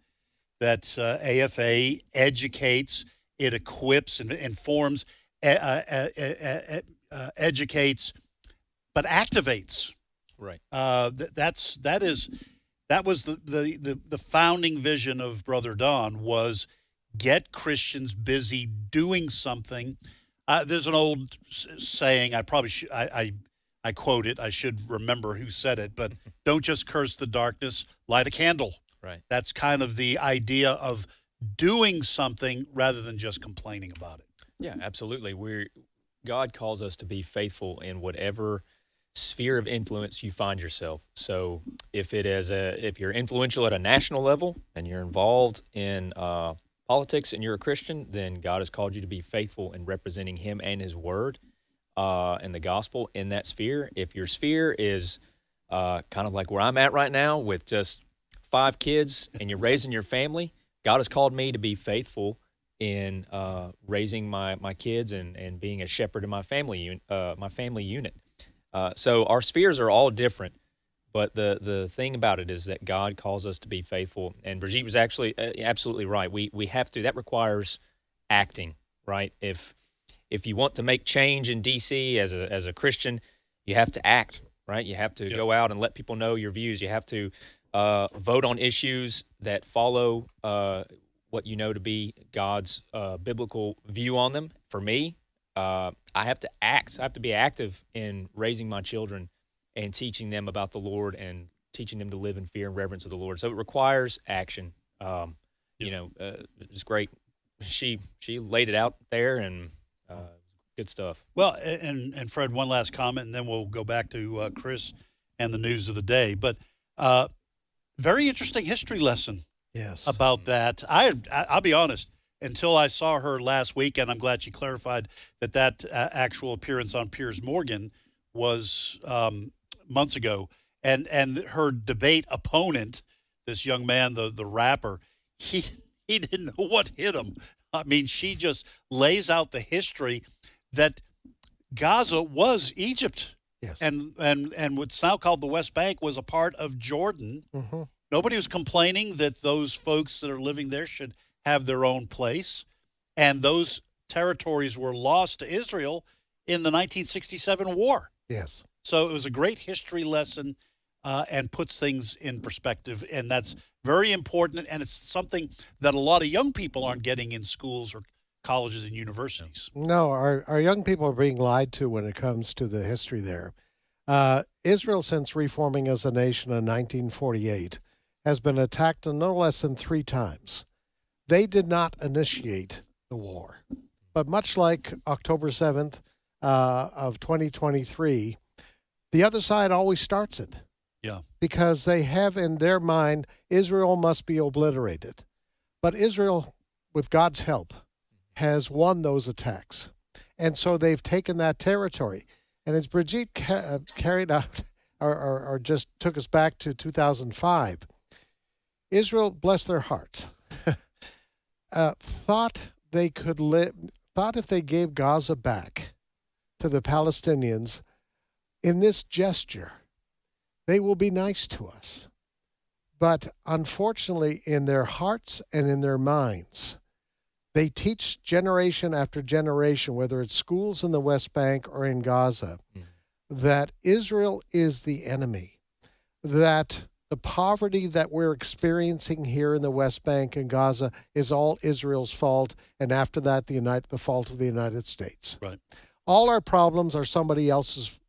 that AFA educates, it equips and informs, educates, but activates. Right. That was the founding vision of Brother Don, was get Christians busy doing something. There's an old saying, I probably should, I quote it, I should remember who said it, but don't just curse the darkness, light a candle. Right. That's kind of the idea of doing something rather than just complaining about it. Yeah, absolutely. God calls us to be faithful in whatever sphere of influence you find yourself. So if you're influential at a national level and you're involved in politics and you're a Christian, then God has called you to be faithful in representing him and his word and the gospel in that sphere. If your sphere is kind of like where I'm at right now with just 5 kids and you're raising your family, God has called me to be faithful in raising my kids and being a shepherd in my family unit. So our spheres are all different, but the thing about it is that God calls us to be faithful. And Brigitte was actually absolutely right. We have to. That requires acting, right? If you want to make change in D.C. as a Christian, you have to act, right? You have to go out and let people know your views. You have to vote on issues that follow what you know to be God's biblical view on them. For me, I have to act. I have to be active in raising my children and teaching them about the Lord and teaching them to live in fear and reverence of the Lord. So it requires action. It's great. She laid it out there, and good stuff. Well, and Fred, one last comment, and then we'll go back to Chris and the news of the day. But very interesting history lesson. Yes. About that. I'll be honest, until I saw her last week, and I'm glad she clarified that actual appearance on Piers Morgan was months ago. And her debate opponent, this young man, the rapper, he didn't know what hit him. I mean, she just lays out the history that Gaza was Egypt. Yes. And what's now called the West Bank was a part of Jordan. Mm-hmm. Nobody was complaining that those folks that are living there should have their own place. And those territories were lost to Israel in the 1967 war. Yes. So it was a great history lesson and puts things in perspective. And that's very important. And it's something that a lot of young people aren't getting in schools or colleges and universities. No, our young people are being lied to when it comes to the history there. Israel, since reforming as a nation in 1948, has been attacked no less than 3 times. They did not initiate the war. But much like October 7th of 2023, the other side always starts it. Yeah. Because they have in their mind, Israel must be obliterated. But Israel, with God's help, has won those attacks. And so they've taken that territory. And as Brigitte carried out, or just took us back to 2005, Israel, bless their hearts, thought they could thought if they gave Gaza back to the Palestinians in this gesture, they will be nice to us. But unfortunately, in their hearts and in their minds, they teach generation after generation, whether it's schools in the West Bank or in Gaza, that Israel is the enemy, that the poverty that we're experiencing here in the West Bank and Gaza is all Israel's fault, and after that, the fault of the United States. Right. All our problems are somebody else's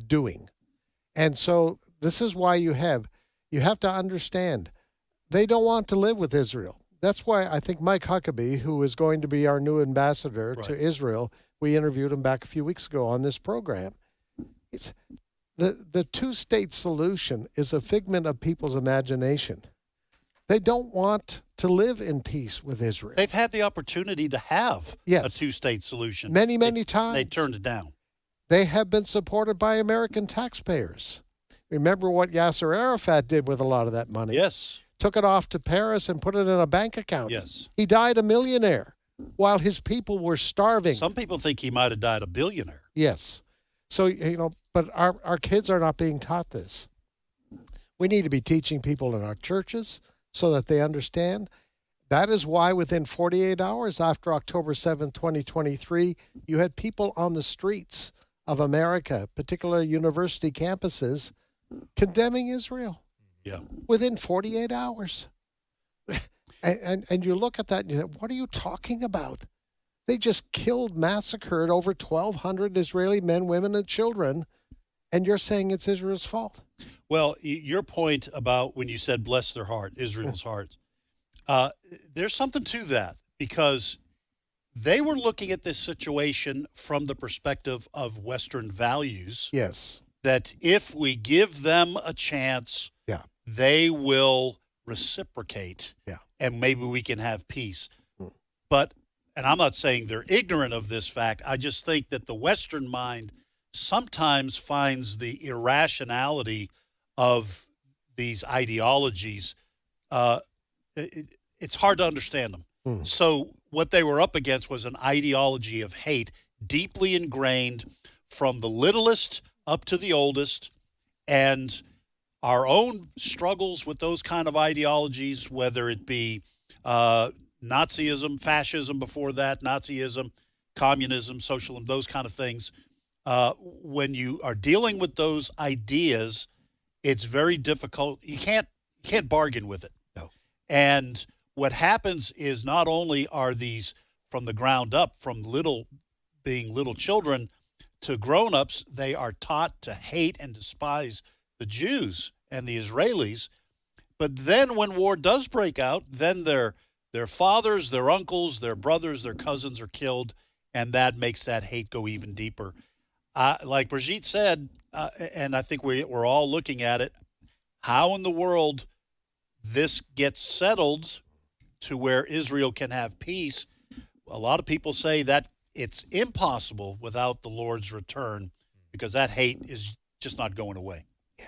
doing. And so this is why you have to understand, they don't want to live with Israel. That's why I think Mike Huckabee, who is going to be our new ambassador to Israel, we interviewed him back a few weeks ago on this program. It's the two-state solution is a figment of people's imagination. They don't want to live in peace with Israel. They've had the opportunity to have a two-state solution. Many times. They turned it down. They have been supported by American taxpayers. Remember what Yasser Arafat did with a lot of that money? Yes. Took it off to Paris and put it in a bank account. Yes. He died a millionaire while his people were starving. Some people think he might have died a billionaire. Yes. So, but our kids are not being taught this. We need to be teaching people in our churches so that they understand. That is why within 48 hours after October 7th, 2023, you had people on the streets of America, particular university campuses, condemning Israel. Yeah. Within 48 hours. And you look at that and you say, what are you talking about? They just massacred over 1,200 Israeli men, women, and children, and you're saying it's Israel's fault. Well, your point about when you said bless their heart, Israel's heart, there's something to that, because they were looking at this situation from the perspective of Western values. Yes. That if we give them a chance, they will reciprocate, and maybe we can have peace. But, and I'm not saying they're ignorant of this fact, I just think that the Western mind sometimes finds the irrationality of these ideologies it's hard to understand them. So what they were up against was an ideology of hate deeply ingrained from the littlest up to the oldest, and our own struggles with those kind of ideologies, whether it be Nazism, fascism before that, Nazism, communism, socialism, those kind of things. When you are dealing with those ideas, it's very difficult. You can't bargain with it. No. And what happens is not only are these from the ground up, from being little children to grown-ups, they are taught to hate and despise the Jews and the Israelis. But then when war does break out, then their fathers, their uncles, their brothers, their cousins are killed, and that makes that hate go even deeper. Like Brigitte said, and I think we're all looking at it, how in the world this gets settled to where Israel can have peace. A lot of people say that it's impossible without the Lord's return, because that hate is just not going away. Yeah.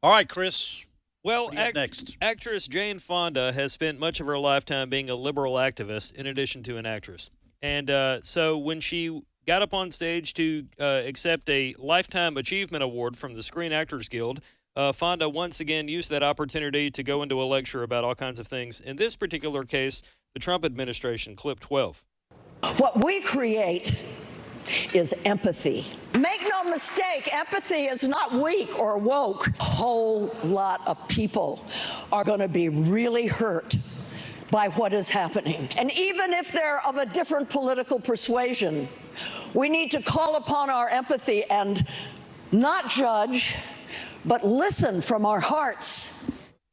All right, Chris. Well, next. Actress Jane Fonda has spent much of her lifetime being a liberal activist in addition to an actress. And so when she got up on stage to accept a Lifetime Achievement Award from the Screen Actors Guild, Fonda once again used that opportunity to go into a lecture about all kinds of things. In this particular case, the Trump administration, clip 12. What we create is empathy. Make no mistake, empathy is not weak or woke. A whole lot of people are going to be really hurt by what is happening. And even if they're of a different political persuasion, we need to call upon our empathy and not judge, but listen from our hearts.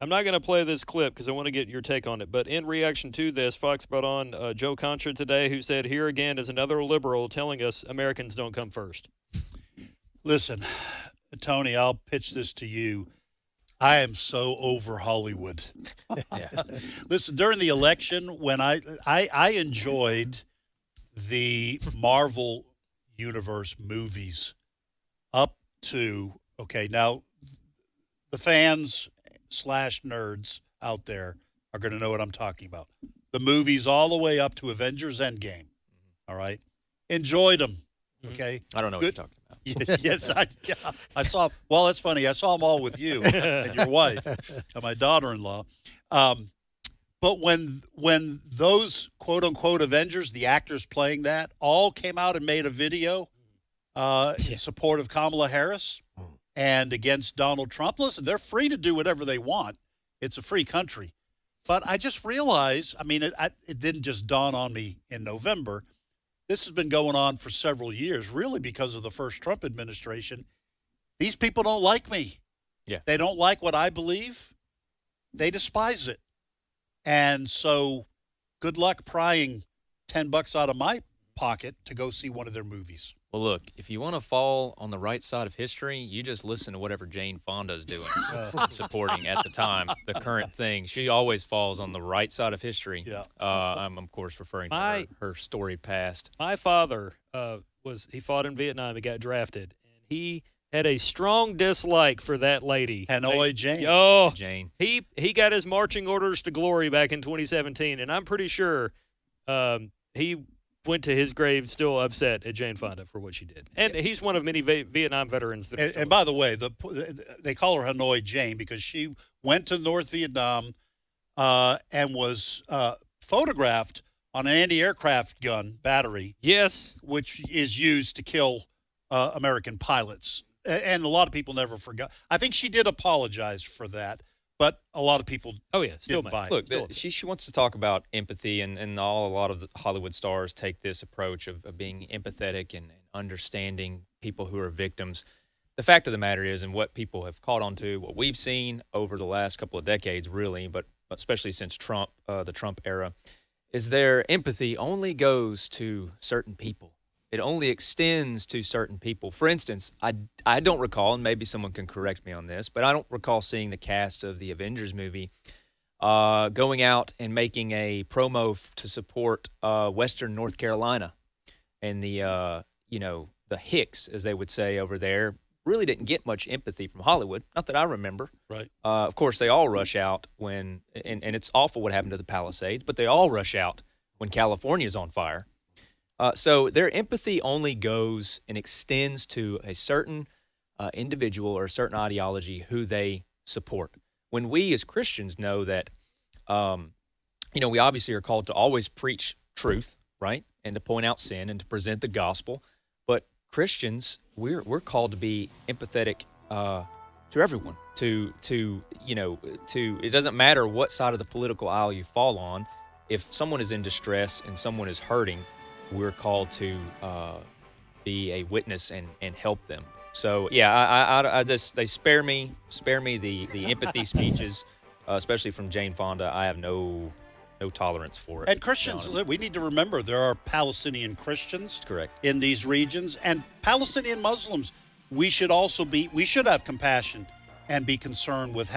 I'm not going to play this clip because I want to get your take on it. But in reaction to this, Fox brought on Joe Contra today, who said, here again is another liberal telling us Americans don't come first. Listen, Tony, I'll pitch this to you. I am so over Hollywood. Listen, during the election, when I enjoyed the Marvel Universe movies up to, okay, now the fans / nerds out there are going to know what I'm talking about. The movies all the way up to Avengers Endgame. All right. Enjoyed them. Okay. I don't know what you're talking about. Yes, I saw. Well, that's funny. I saw them all with you and your wife and my daughter-in-law. But when those quote unquote Avengers, the actors playing that, all came out and made a video in support of Kamala Harris and against Donald Trump. Listen, they're free to do whatever they want. It's a free country. But I just realized, I mean, it didn't just dawn on me in November. This has been going on for several years, really because of the first Trump administration. These people don't like me. Yeah. They don't like what I believe. They despise it. And so good luck prying $10 out of my pocket to go see one of their movies. Well, look, if you want to fall on the right side of history, you just listen to whatever Jane Fonda's doing, supporting at the time, the current thing. She always falls on the right side of history. Yeah. I'm, of course, referring to her storied past. My father he fought in Vietnam. He got drafted. And he had a strong dislike for that lady. Hanoi Jane. Oh, Jane. He got his marching orders to glory back in 2017, and I'm pretty sure he went to his grave still upset at Jane Fonda for what she did. And he's one of many Vietnam veterans. That and by the way, they call her Hanoi Jane because she went to North Vietnam and was photographed on an anti-aircraft gun battery. Yes. Which is used to kill American pilots. And a lot of people never forgot. I think she did apologize for that. But a lot of people didn't buy it. Look, she wants to talk about empathy, and a lot of the Hollywood stars take this approach of being empathetic and understanding people who are victims. The fact of the matter is, and what people have caught on to, what we've seen over the last couple of decades, really, but especially since Trump, the Trump era, is their empathy only goes to certain people. It only extends to certain people. For instance, I don't recall, and maybe someone can correct me on this, but I don't recall seeing the cast of the Avengers movie going out and making a promo to support Western North Carolina and the Hicks, as they would say over there, really didn't get much empathy from Hollywood. Not that I remember. Right. Of course, they all rush out when, and it's awful what happened to the Palisades, but they all rush out when California's on fire. So their empathy only goes and extends to a certain individual or a certain ideology who they support. When we as Christians know that, we obviously are called to always preach truth, right, and to point out sin and to present the gospel, but Christians, we're called to be empathetic to everyone. To it doesn't matter what side of the political aisle you fall on. If someone is in distress and someone is hurting, we're called to be a witness and help them. So yeah, I just, they spare me the empathy speeches, especially from Jane Fonda. I have no tolerance for it. And Christians, we need to remember there are Palestinian Christians, correct, in these regions, and Palestinian Muslims. We should have compassion and be concerned with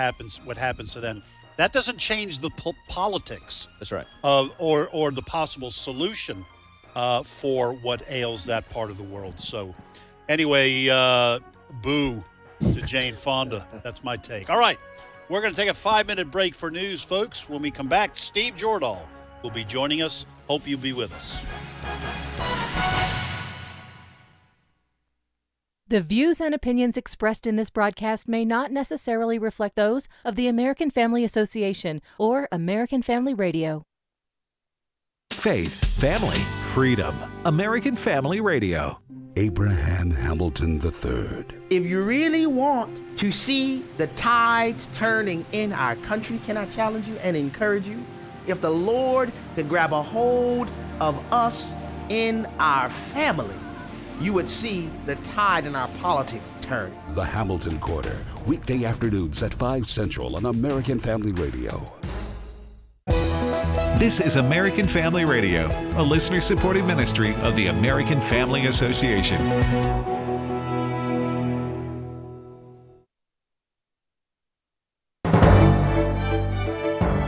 what happens to them. That doesn't change the politics. That's right. Or the possible solution for what ails that part of the world. So anyway, boo to Jane Fonda. That's my take. All right. We're going to take a 5-minute break for news, folks. When we come back, Steve Jordahl will be joining us. Hope you'll be with us. The views and opinions expressed in this broadcast may not necessarily reflect those of the American Family Association or American Family Radio. Faith, family, freedom. American Family Radio. Abraham Hamilton III. If you really want to see the tides turning in our country, can I challenge you and encourage you? If the Lord could grab a hold of us in our family, you would see the tide in our politics turn. The Hamilton Quarter, weekday afternoons at 5 Central on American Family Radio. This is American Family Radio, a listener-supported ministry of the American Family Association.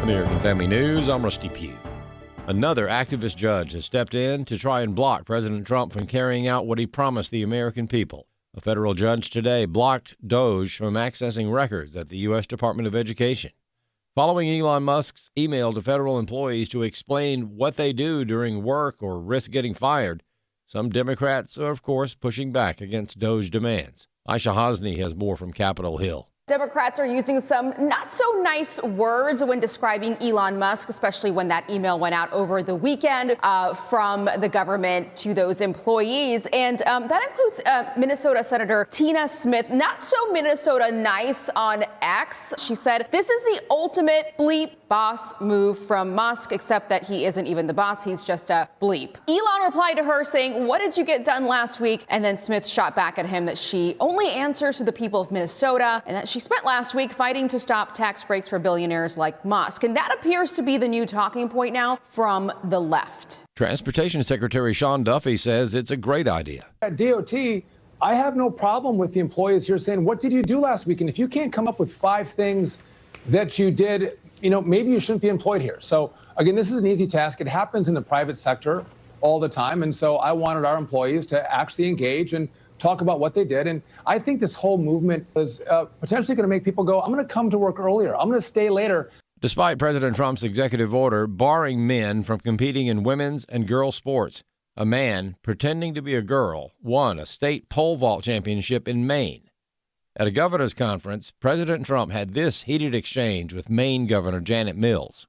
American Family News, I'm Rusty Pugh. Another activist judge has stepped in to try and block President Trump from carrying out what he promised the American people. A federal judge today blocked DOGE from accessing records at the U.S. Department of Education. Following Elon Musk's email to federal employees to explain what they do during work or risk getting fired, some Democrats are, of course, pushing back against DOGE demands. Aisha Hosni has more from Capitol Hill. Democrats are using some not so nice words when describing Elon Musk, especially when that email went out over the weekend from the government to those employees. And that includes Minnesota Senator Tina Smith, not so Minnesota nice on X. She said, "This is the ultimate bleep boss move from Musk, except that he isn't even the boss. He's just a bleep." Elon replied to her saying, "What did you get done last week?" And then Smith shot back at him that she only answers to the people of Minnesota and that she spent last week fighting to stop tax breaks for billionaires like Musk. And that appears to be the new talking point now from the left. Transportation Secretary Sean Duffy says it's a great idea. At DOT, I have no problem with the employees here saying, what did you do last week? And if you can't come up with 5 things that you did, maybe you shouldn't be employed here. So again, this is an easy task. It happens in the private sector all the time. And so I wanted our employees to actually engage and talk about what they did. And I think this whole movement is potentially going to make people go, I'm going to come to work earlier. I'm going to stay later. Despite President Trump's executive order barring men from competing in women's and girls' sports, a man pretending to be a girl won a state pole vault championship in Maine. At a governor's conference, President Trump had this heated exchange with Maine Governor Janet Mills.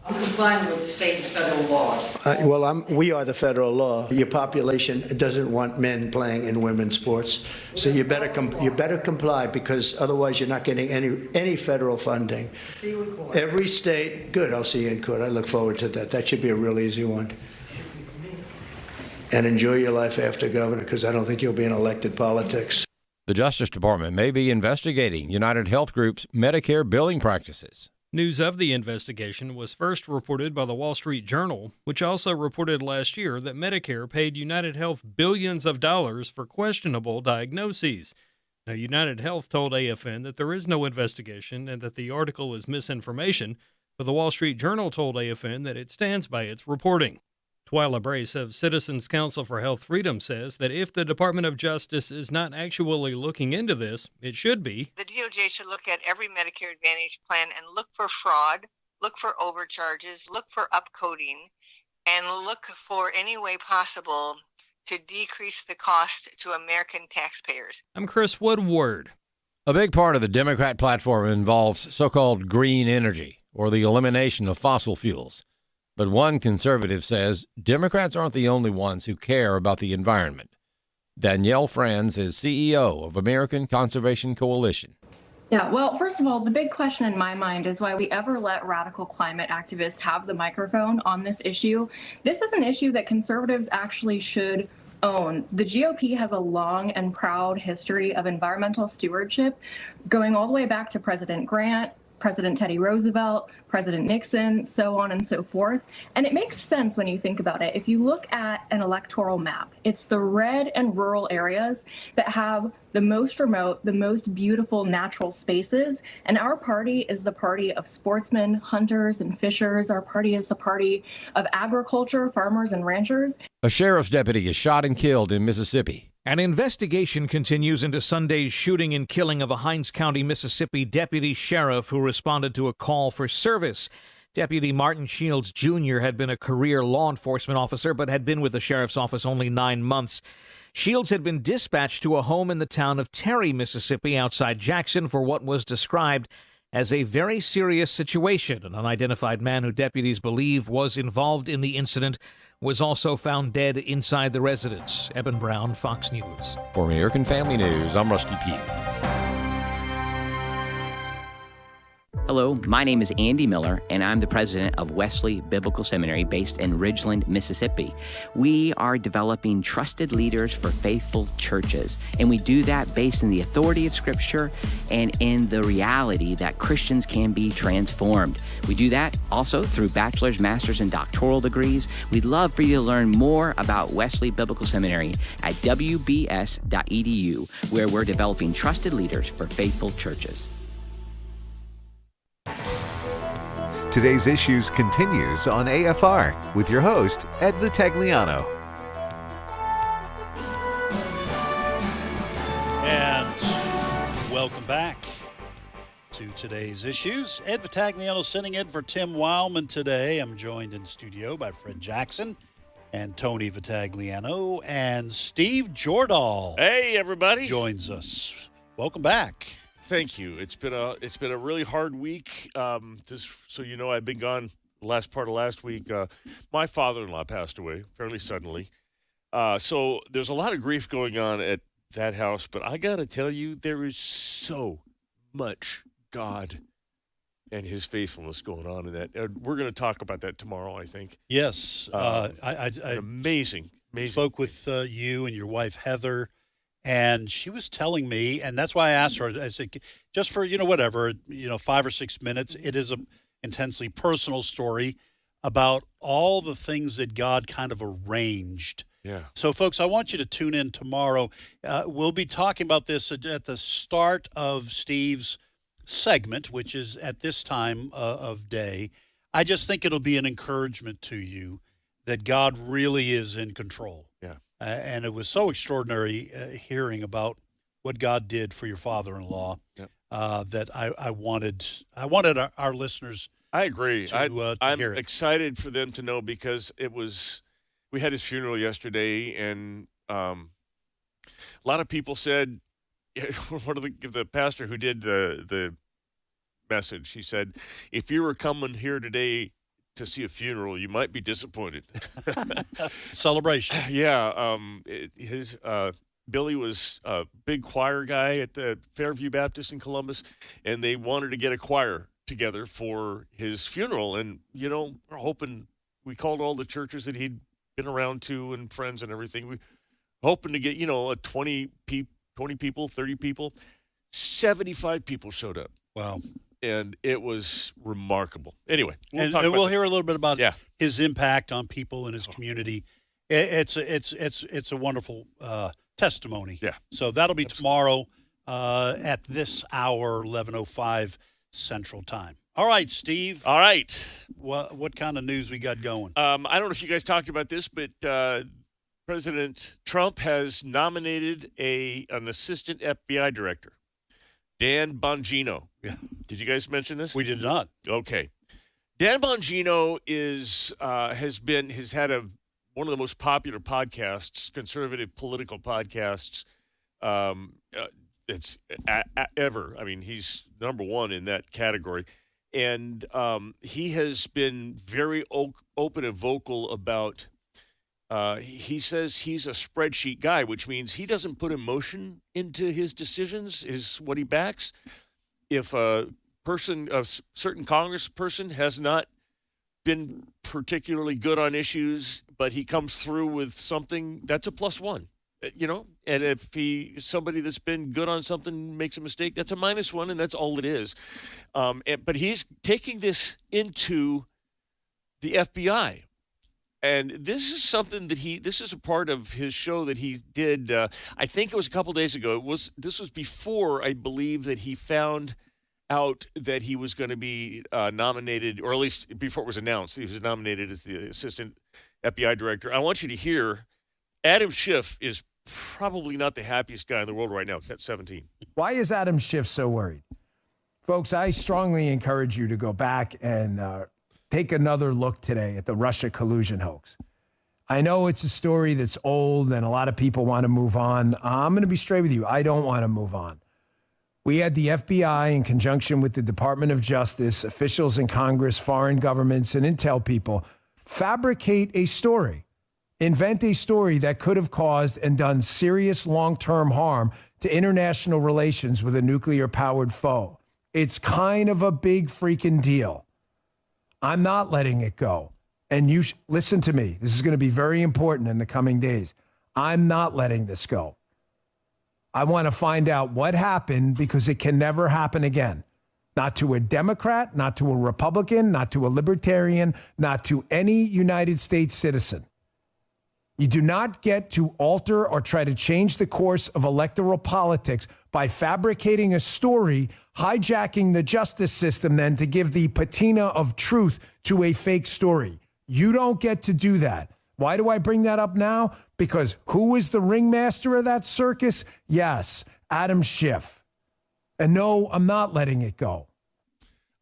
I'm complying with state and federal laws. We are the federal law. Your population doesn't want men playing in women's sports, so you better comply, because otherwise you're not getting any federal funding. See you in court. Every state, good. I'll see you in court. I look forward to that. That should be a real easy one. And enjoy your life after governor, because I don't think you'll be in elected politics. The Justice Department may be investigating United Health Group's Medicare billing practices. News of the investigation was first reported by the Wall Street Journal, which also reported last year that Medicare paid United Health billions of dollars for questionable diagnoses. Now, United Health told AFN that there is no investigation and that the article is misinformation, but the Wall Street Journal told AFN that it stands by its reporting. Twyla Brace of Citizens Council for Health Freedom says that if the Department of Justice is not actually looking into this, it should be. The DOJ should look at every Medicare Advantage plan and look for fraud, look for overcharges, look for upcoding, and look for any way possible to decrease the cost to American taxpayers. I'm Chris Woodward. A big part of the Democrat platform involves so-called green energy, or the elimination of fossil fuels. But one conservative says Democrats aren't the only ones who care about the environment. Danielle Franz is CEO of American Conservation Coalition. Yeah, well, first of all, the big question in my mind is why we ever let radical climate activists have the microphone on this issue. This is an issue that conservatives actually should own. The GOP has a long and proud history of environmental stewardship, going all the way back to President Grant, President Teddy Roosevelt, President Nixon, so on and so forth. And it makes sense when you think about it. If you look at an electoral map, it's the red and rural areas that have the most remote, the most beautiful natural spaces. And our party is the party of sportsmen, hunters, and fishers. Our party is the party of agriculture, farmers, and ranchers. A sheriff's deputy is shot and killed in Mississippi. An investigation continues into Sunday's shooting and killing of a Hinds County, Mississippi deputy sheriff who responded to a call for service. Deputy Martin Shields Jr. had been a career law enforcement officer but had been with the sheriff's office only 9 months. Shields had been dispatched to a home in the town of Terry, Mississippi, outside Jackson for what was described as a very serious situation. An unidentified man who deputies believe was involved in the incident was also found dead inside the residence. Eben Brown, Fox News. For American Family News, I'm Rusty Pugh. Hello, my name is Andy Miller, and I'm the president of Wesley Biblical Seminary based in Ridgeland, Mississippi. We are developing trusted leaders for faithful churches, and we do that based in the authority of Scripture and in the reality that Christians can be transformed. We do that also through bachelor's, master's, and doctoral degrees. We'd love for you to learn more about Wesley Biblical Seminary at wbs.edu, where we're developing trusted leaders for faithful churches. Today's Issues continues on AFR with your host, Ed Vitagliano. And welcome back to Today's Issues. Ed Vitagliano sitting in for Tim Wildman today. I'm joined in studio by Fred Jackson and Tony Vitagliano, and Steve Jordahl. Hey, everybody. Joins us. Welcome back. Thank you. It's been a really hard week. Just so you know, I've been gone the last part of last week. My father-in-law passed away fairly suddenly. So there's a lot of grief going on at that house. But I got to tell you, there is so much God and his faithfulness going on in that. We're going to talk about that tomorrow, I think. Yes. I amazing. Spoke with you and your wife, Heather. And she was telling me, and that's why I asked her, I said, just for, 5 or 6 minutes, it is an intensely personal story about all the things that God kind of arranged. Yeah. So, folks, I want you to tune in tomorrow. We'll be talking about this at the start of Steve's segment, which is at this time of day. I just think it'll be an encouragement to you that God really is in control. Yeah. And it was so extraordinary hearing about what God did for your father-in-law that I wanted our listeners. I agree. To I'm hear it. excited for them to know because we had his funeral yesterday, and a lot of people said, one of the pastor who did the message, he said, if you were coming here today to see a funeral, you might be disappointed. Celebration. Yeah. Billy was a big choir guy at the Fairview Baptist in Columbus, and they wanted to get a choir together for his funeral. And, we're hoping, we called all the churches that he'd been around to and friends and everything. We hoping to get, a 20 people, 30 people. 75 people showed up. Wow. And it was remarkable. Anyway, we'll hear a little bit about his impact on people in his community. It's a wonderful testimony. Yeah. So that'll be tomorrow at this hour, 11:05 Central Time. All right, Steve. All right. What kind of news we got going? I don't know if you guys talked about this, but President Trump has nominated an assistant FBI director, Dan Bongino. Yeah. Did you guys mention this? We did not. Okay. Dan Bongino has had one of the most popular podcasts, conservative political podcasts, ever. I mean, he's number one in that category. And he has been very open and vocal about, he says he's a spreadsheet guy, which means he doesn't put emotion into his decisions, is what he backs. If a certain congressperson has not been particularly good on issues, but he comes through with something, that's a +1. And if somebody that's been good on something makes a mistake, that's a -1, and that's all it is. But he's taking this into the FBI. And this is something that this is a part of his show that he did, I think it was a couple days ago. This was before, I believe, that he found out that he was going to be nominated, or at least before it was announced, he was nominated as the assistant FBI director. I want you to hear, Adam Schiff is probably not the happiest guy in the world right now at 17. Why is Adam Schiff so worried? Folks, I strongly encourage you to go back and take another look today at the Russia collusion hoax. I know it's a story that's old and a lot of people want to move on. I'm going to be straight with you. I don't want to move on. We had the FBI in conjunction with the Department of Justice, officials in Congress, foreign governments, and intel people fabricate a story. Invent a story that could have caused and done serious long-term harm to international relations with a nuclear-powered foe. It's kind of a big freaking deal. I'm not letting it go. And listen to me. This is going to be very important in the coming days. I'm not letting this go. I want to find out what happened because it can never happen again. Not to a Democrat, not to a Republican, not to a Libertarian, not to any United States citizen. You do not get to alter or try to change the course of electoral politics by fabricating a story, hijacking the justice system then to give the patina of truth to a fake story. You don't get to do that. Why do I bring that up now? Because who is the ringmaster of that circus? Yes, Adam Schiff. And no, I'm not letting it go.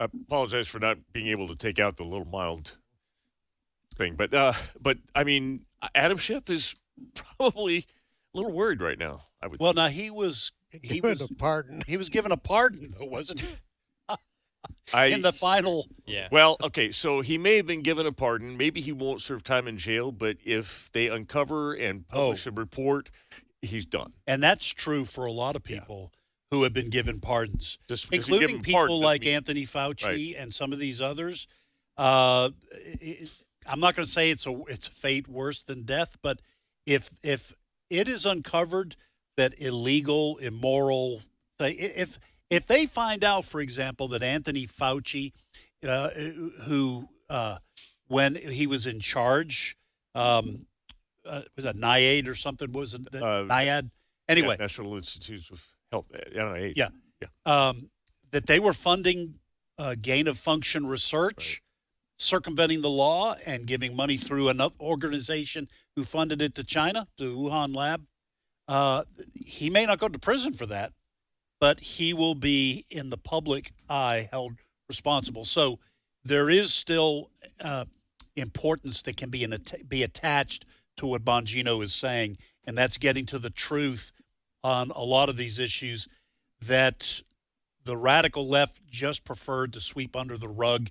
I apologize for not being able to take out the little mild thing. But I mean, Adam Schiff is probably a little worried right now. Now he was given a pardon. He was given a pardon, though, wasn't he? In the final. Yeah. Well, okay, so he may have been given a pardon. Maybe he won't serve time in jail, but if they uncover and publish a report, he's done. And that's true for a lot of people who have been given pardons, including people pardon, like Anthony Fauci and some of these others. I'm not going to say it's a fate worse than death, but if it is uncovered that illegal, immoral, if they find out, for example, that Anthony Fauci, who when he was in charge, was it NIAID or something? Was it NIAID? Anyway, National Institutes of Health. NIAID. Yeah. That they were funding gain of function research. Right. Circumventing the law and giving money through another organization who funded it to China, to Wuhan lab. He may not go to prison for that, but he will be in the public eye held responsible. So there is still importance that can be attached to what Bongino is saying, and that's getting to the truth on a lot of these issues that the radical left just preferred to sweep under the rug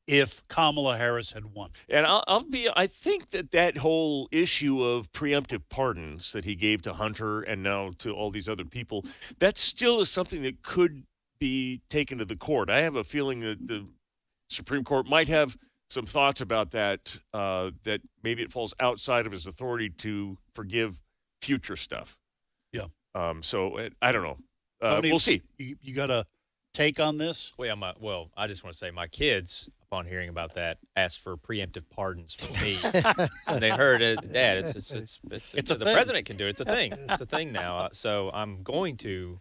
if Kamala Harris had won. And I think that whole issue of preemptive pardons that he gave to Hunter and now to all these other people, that still is something that could be taken to the court. I have a feeling that the Supreme Court might have some thoughts about that, that maybe it falls outside of his authority to forgive future stuff. Yeah. So I don't know. Tony, we'll see. You got a take on this? Well, I just want to say my kids, upon hearing about that, asked for preemptive pardons for me. And they heard it, Dad. It's a the thing. president can do it. It's a thing. It's a thing now. So I'm going to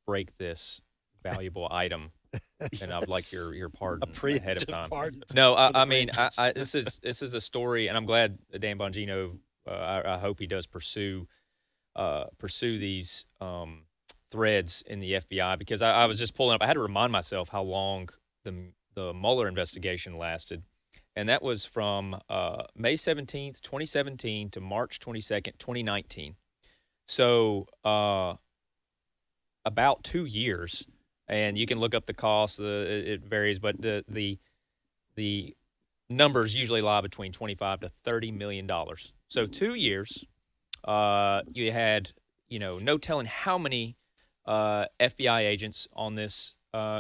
break this valuable item and I'd like your pardon A preemptive ahead of time. pardon. No, for the I mean, Rangers. this is a story, and I'm glad Dan Bongino. I hope he does pursue these threads in the FBI, because I was just pulling up. I had to remind myself how long the Mueller investigation lasted, and that was from May 17th, 2017 to March 22nd, 2019. So about 2 years, and you can look up the cost. It varies, but the numbers usually lie between $25 to $30 million. So 2 years, you had, no telling how many FBI agents on this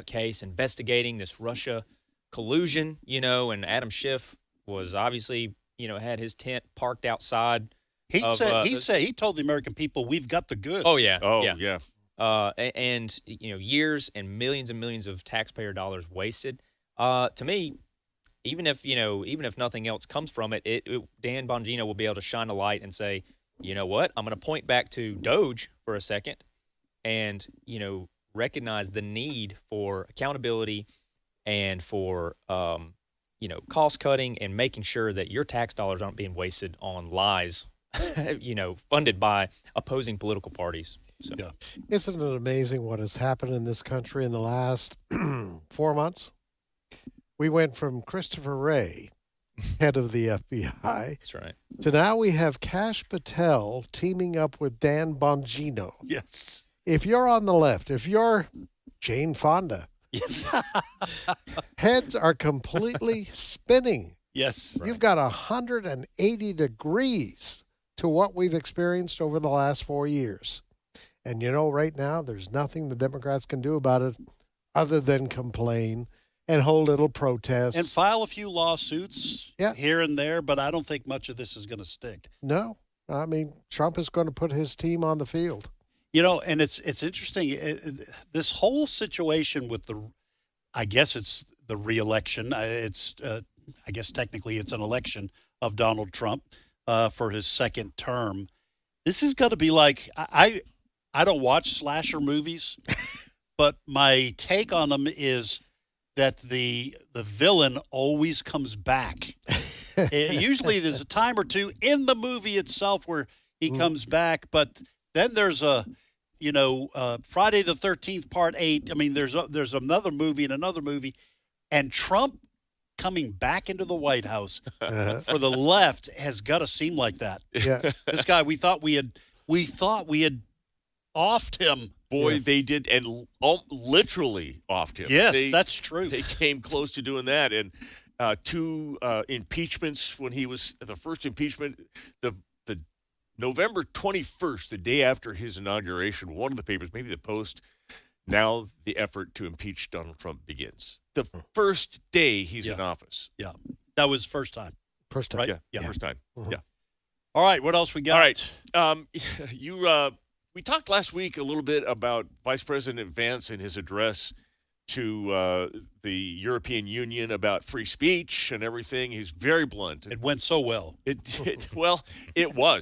case investigating this Russia collusion, and Adam Schiff was obviously, had his tent parked outside. He told the American people, we've got the goods. Oh, yeah. Oh, yeah. yeah. And years and millions of taxpayer dollars wasted. To me, even if nothing else comes from it, Dan Bongino will be able to shine a light and say, you know what, I'm going to point back to DOGE for a second and, recognize the need for accountability and for, cost cutting and making sure that your tax dollars aren't being wasted on lies, funded by opposing political parties. So. Yeah. Isn't it amazing what has happened in this country in the last 4 months? We went from Christopher Wray, head of the FBI, That's right, to now we have Kash Patel teaming up with Dan Bongino. Yes. If you're on the left, if you're Jane Fonda, Yes. heads are completely spinning. Yes. You've got 180 degrees to what we've experienced over the last 4 years. And right now, there's nothing the Democrats can do about it other than complain and hold little protests. And file a few lawsuits here and there, but I don't think much of this is going to stick. No. I mean, Trump is going to put his team on the field. And it's interesting. This whole situation with I guess it's the re-election. I guess technically it's an election of Donald Trump for his second term. This is going to be like, I don't watch slasher movies, but my take on them is that the villain always comes back. Usually there's a time or two in the movie itself where he comes back, but then there's a, Friday the 13th Part 8. I mean, there's another movie and another movie, and Trump coming back into the White House for the left has got to seem like that. Yeah. This guy, we thought we had offed him. Boy, they did, and literally offed him. Yes, that's true. They came close to doing that, and two impeachments when he was the first impeachment, the November 21st, the day after his inauguration, one of the papers, maybe the Post, now the effort to impeach Donald Trump begins. The first day he's in office. Yeah, that was first time. First time, right? Yeah, first time. Yeah. All right, what else we got? All right, we talked last week a little bit about Vice President Vance and his address to the European Union about free speech and everything. He's very blunt. It went so well. It was.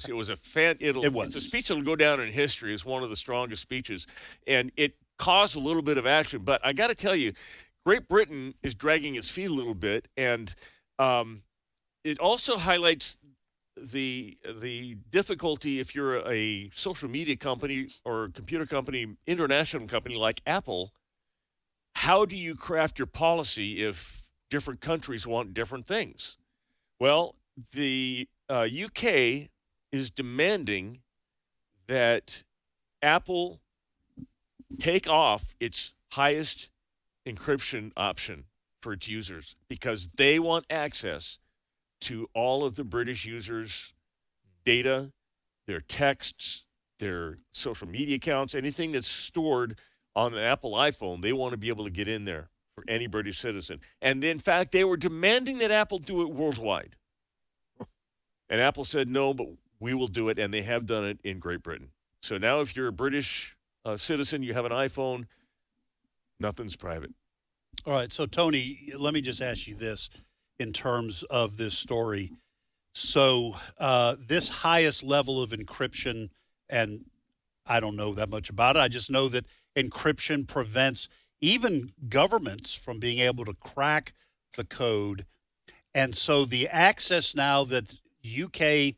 It was a It's a speech that'll go down in history as one of the strongest speeches, and it caused a little bit of action. But I got to tell you, Great Britain is dragging its feet a little bit, and it also highlights the difficulty if you're a social media company or a computer company, international company like Apple. How do you craft your policy if different countries want different things? Well, the UK is demanding that Apple take off its highest encryption option for its users because they want access to all of the British users' data, their texts, their social media accounts, anything that's stored on an Apple iPhone. They want to be able to get in there for any British citizen. And in fact, they were demanding that Apple do it worldwide. And Apple said, no, but we will do it. And they have done it in Great Britain. So now if you're a British citizen, you have an iPhone, nothing's private. All right. So, Tony, let me just ask you this in terms of this story. So this highest level of encryption, and I don't know that much about it. I just know that encryption prevents even governments from being able to crack the code. And so the access now that UK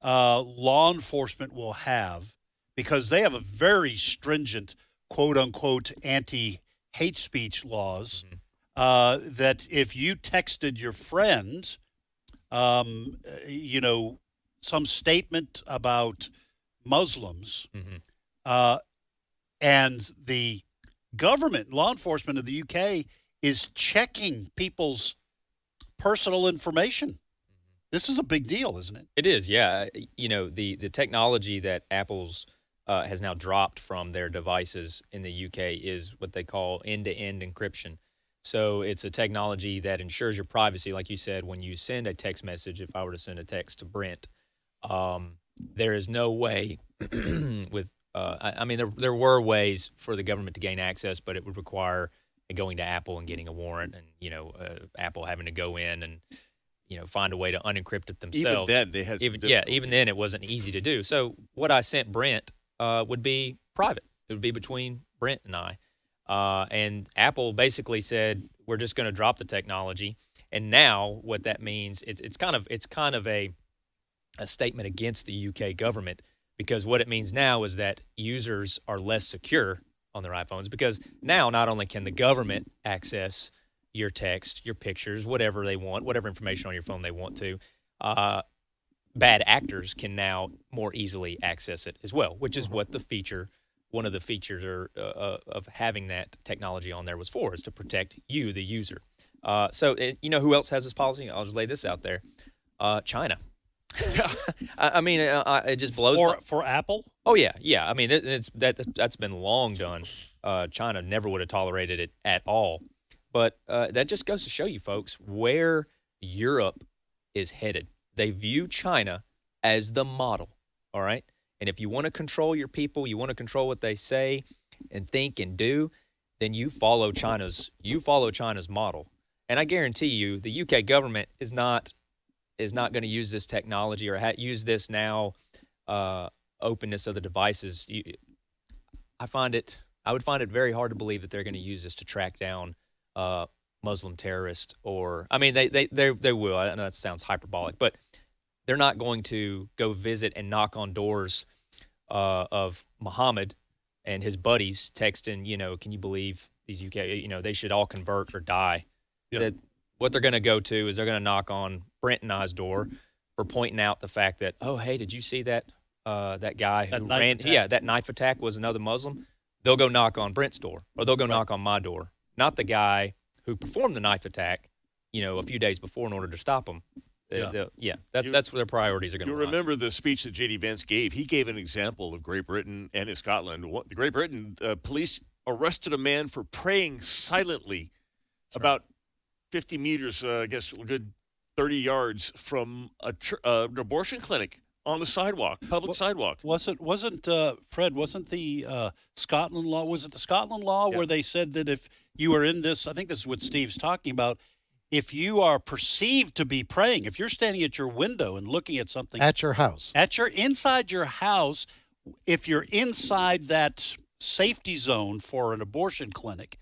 law enforcement will have, because they have a very stringent, quote unquote, anti-hate speech laws, that if you texted your friend, some statement about Muslims, and the government, law enforcement of the UK is checking people's personal information. This is a big deal, isn't it? It is, yeah. The technology that Apple's has now dropped from their devices in the UK is what they call end-to-end encryption. So it's a technology that ensures your privacy. Like you said, when you send a text message, if I were to send a text to Brent, there is no way with, there were ways for the government to gain access, but it would require going to Apple and getting a warrant and, Apple having to go in and, find a way to unencrypt it themselves. Even then, they had even then it wasn't easy to do. So what I sent Brent would be private. It would be between Brent and I. And Apple basically said, we're just going to drop the technology. And now what that means, it's kind of a statement against the UK government, because what it means now is that users are less secure on their iPhones, because now not only can the government access your text, your pictures, whatever they want, whatever information on your phone they want to, bad actors can now more easily access it as well, which is what one of the features of having that technology on there was for, is to protect you, the user. So who else has this policy? I'll just lay this out there. China. It just blows for Apple. Oh yeah. I mean, that's been long done. China never would have tolerated it at all. But that just goes to show you, folks, where Europe is headed. They view China as the model. All right. And if you want to control your people, you want to control what they say and think and do, then you follow China's model. And I guarantee you, the UK government is not going to use this technology or use this now openness of the devices. I would find it very hard to believe that they're going to use this to track down Muslim terrorists, or they will. I know that sounds hyperbolic, but they're not going to go visit and knock on doors of Muhammad and his buddies texting, can you believe these UK, they should all convert or die. Yep. That what they're going to go to is they're going to knock on Brent and I's door for pointing out the fact that, oh, hey, did you see that guy who ran? Yeah, that knife attack was another Muslim. They'll go knock on Brent's door, or they'll go knock on my door, not the guy who performed the knife attack, a few days before in order to stop him. That's where their priorities are going to be. You remember the speech that J.D. Vance gave? He gave an example of Great Britain and in Scotland. The Great Britain police arrested a man for praying silently about 50 meters, a good 30 yards from an abortion clinic on the sidewalk, public sidewalk. Wasn't Fred? Wasn't the Scotland law? Was it the Scotland law where they said that if you were in this, I think this is what Steve's talking about. If you are perceived to be praying, if you're standing at your window and looking at something at your house, inside your house, if you're inside that safety zone for an abortion clinic,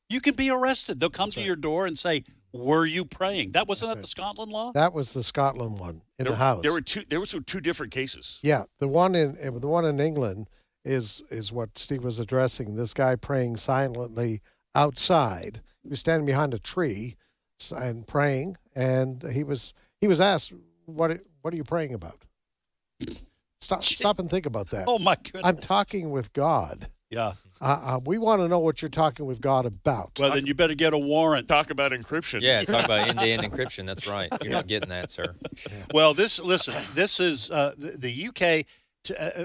you can be arrested. They'll come to your door and say, "Were you praying?" That wasn't the Scotland law. That was the Scotland one in the house. There were two different cases. Yeah, the one in England is what Steve was addressing. This guy praying silently outside. He was standing behind a tree and praying, and he was asked, "What are you praying about?" Stop and think about that. Oh my goodness! I'm talking with God. Yeah. We want to know what you're talking with God about. Well, then you better get a warrant. Talk about encryption. Yeah, talk about end-to-end encryption. That's right. You're not getting that, sir. Well, this is the UK.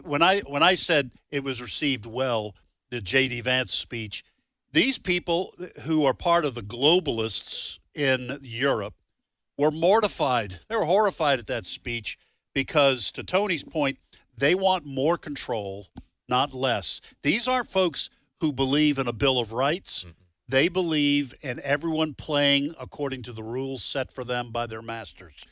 When I said it was received well, the J.D. Vance speech, these people who are part of the globalists in Europe were mortified. They were horrified at that speech because, to Tony's point, they want more control, not less. These aren't folks who believe in a Bill of Rights. They believe in everyone playing according to the rules set for them by their masters.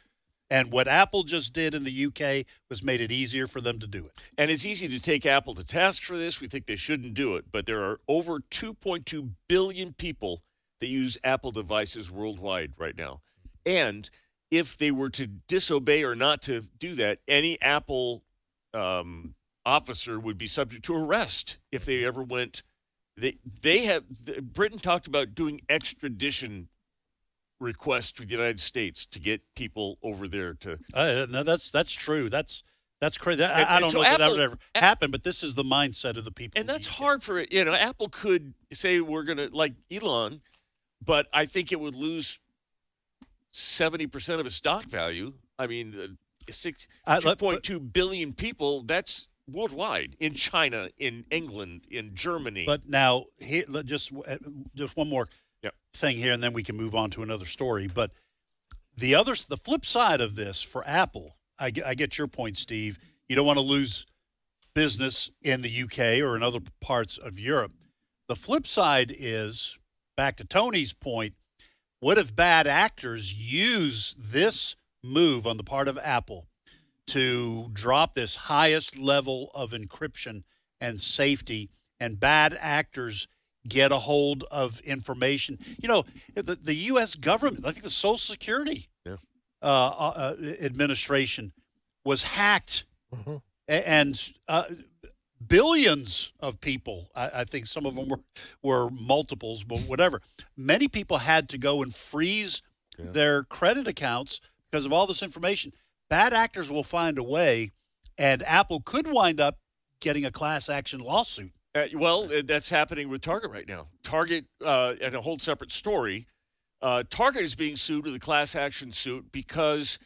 And what Apple just did in the UK was made it easier for them to do it. And it's easy to take Apple to task for this. We think they shouldn't do it. But there are over 2.2 billion people that use Apple devices worldwide right now. And if they were to disobey or not to do that, any Apple officer would be subject to arrest if they ever went. Britain talked about doing extradition requests to the United States to get people over there to. No, that's true. That's crazy. I don't know if that would ever happen, but this is the mindset of the people. And that's hard for it. Apple could say we're going to, like Elon, but I think it would lose 70% of its stock value. I mean, 2.2 billion people, that's worldwide, in China, in England, in Germany. But now, here, just one more thing here, and then we can move on to another story. But the flip side of this for Apple, I get your point, Steve. You don't want to lose business in the UK or in other parts of Europe. The flip side is, back to Tony's point, what if bad actors use this move on the part of Apple to drop this highest level of encryption and safety, and bad actors get a hold of information? The U.S. government, I think the Social Security Administration was hacked, and billions of people, I think some of them were multiples, but whatever. Many people had to go and freeze their credit accounts because of all this information. Bad actors will find a way, and Apple could wind up getting a class action lawsuit. That's happening with Target right now. Target, and a whole separate story, Target is being sued with a class action suit because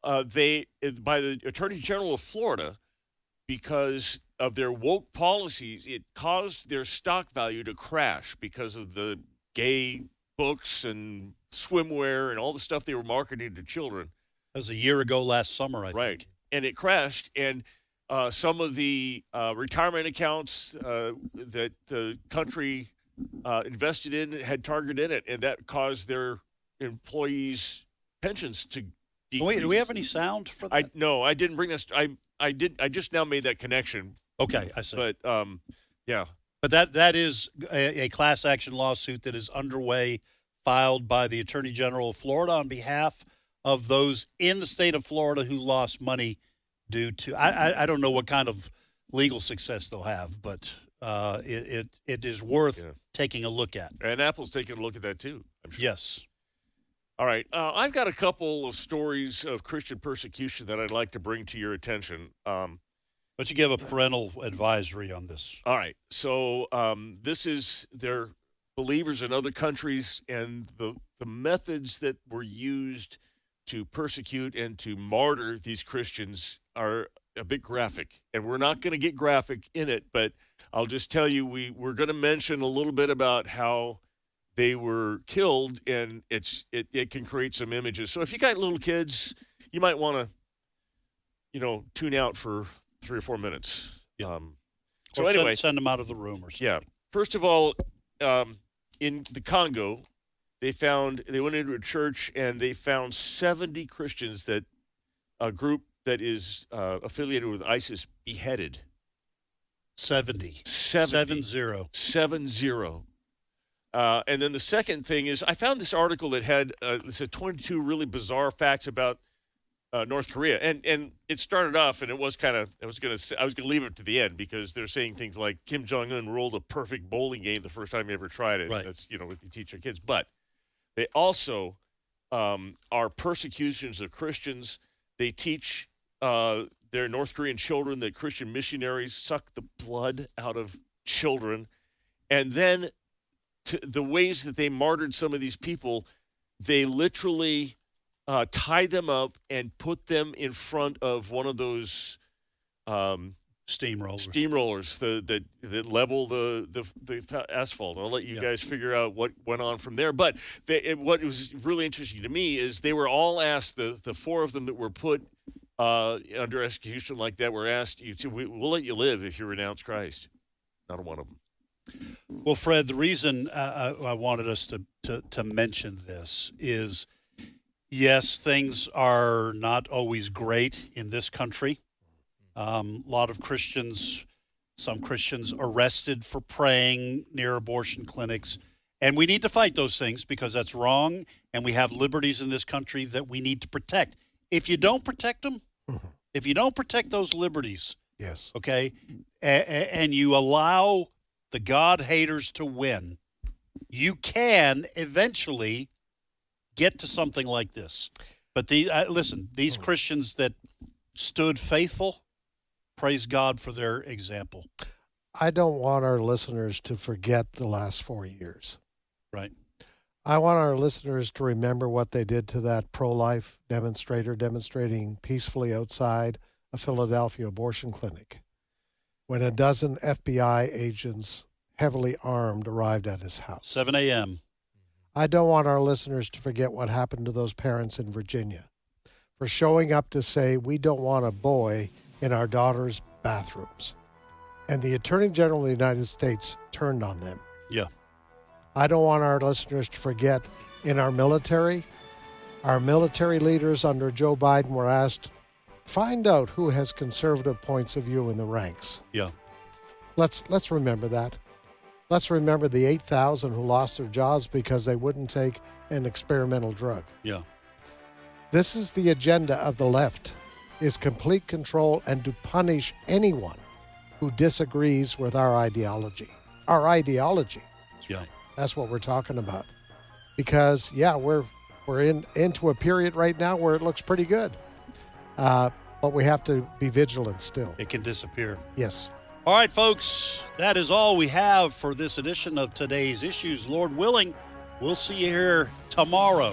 by the Attorney General of Florida, because of their woke policies, it caused their stock value to crash because of the gay books and swimwear and all the stuff they were marketing to children. That was a year ago last summer, I think. Right. And it crashed. And some of the retirement accounts that the country invested in had Target in it, and that caused their employees' pensions to decrease. Do we have any sound for that? No, I didn't bring this. I just now made that connection. Okay, I see. But yeah. But that is a class action lawsuit that is underway, filed by the Attorney General of Florida on behalf of those in the state of Florida who lost money due to, I don't know what kind of legal success they'll have, but it is worth taking a look at. And Apple's taking a look at that too, I'm sure. Yes. All right. I've got a couple of stories of Christian persecution that I'd like to bring to your attention. But you give a parental advisory on this. All right. So they're believers in other countries, and the methods that were used to persecute and to martyr these Christians are a bit graphic. And we're not going to get graphic in it, but I'll just tell you, we're going to mention a little bit about how they were killed, and it can create some images. So if you got little kids, you might want to, tune out for 3 or 4 minutes. So anyway, send them out of the room or something. Yeah. First of all, in the Congo, they went into a church and they found 70 Christians that a group that is affiliated with ISIS beheaded. 70. 70. And then the second thing is, I found this article that had it said 22 really bizarre facts about North Korea, and it started off, and I was going to leave it to the end because they're saying things like Kim Jong-un rolled a perfect bowling game the first time he ever tried it. Right. That's what they teach their kids, but they also are persecutions of Christians. They teach their North Korean children that Christian missionaries suck the blood out of children, and then the ways that they martyred some of these people, they literally tied them up and put them in front of one of those steamrollers that level the asphalt. I'll let you guys figure out what went on from there. But what was really interesting to me is they were all asked, the 4 of them that were put under execution like that were asked, we'll let you live if you renounce Christ. Not one of them. Well, Fred, the reason I wanted us to mention this is Yes, things are not always great in this country. A lot of Christians, some Christians arrested for praying near abortion clinics. And we need to fight those things because that's wrong. And we have liberties in this country that we need to protect. If you don't protect them, if you don't protect those liberties, yes, okay, and you allow the God haters to win, you can eventually get to something like this. But listen, these Christians that stood faithful, praise God for their example. I don't want our listeners to forget the last 4 years. Right. I want our listeners to remember what they did to that pro-life demonstrator demonstrating peacefully outside a Philadelphia abortion clinic when a dozen FBI agents, heavily armed, arrived at his house. 7 a.m. I don't want our listeners to forget what happened to those parents in Virginia for showing up to say, we don't want a boy in our daughters' bathrooms. And the Attorney General of the United States turned on them. Yeah. I don't want our listeners to forget in our military leaders under Joe Biden were asked, find out who has conservative points of view in the ranks. Yeah. Let's remember that. Let's remember the 8,000 who lost their jobs because they wouldn't take an experimental drug. Yeah. This is the agenda of the left, is complete control and to punish anyone who disagrees with our ideology. Our ideology. Yeah. That's what we're talking about. Because, yeah, we're into a period right now where it looks pretty good. But we have to be vigilant still. It can disappear. Yes. All right, folks, that is all we have for this edition of Today's Issues. Lord willing, we'll see you here tomorrow.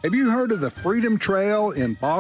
Have you heard of the Freedom Trail in Boston?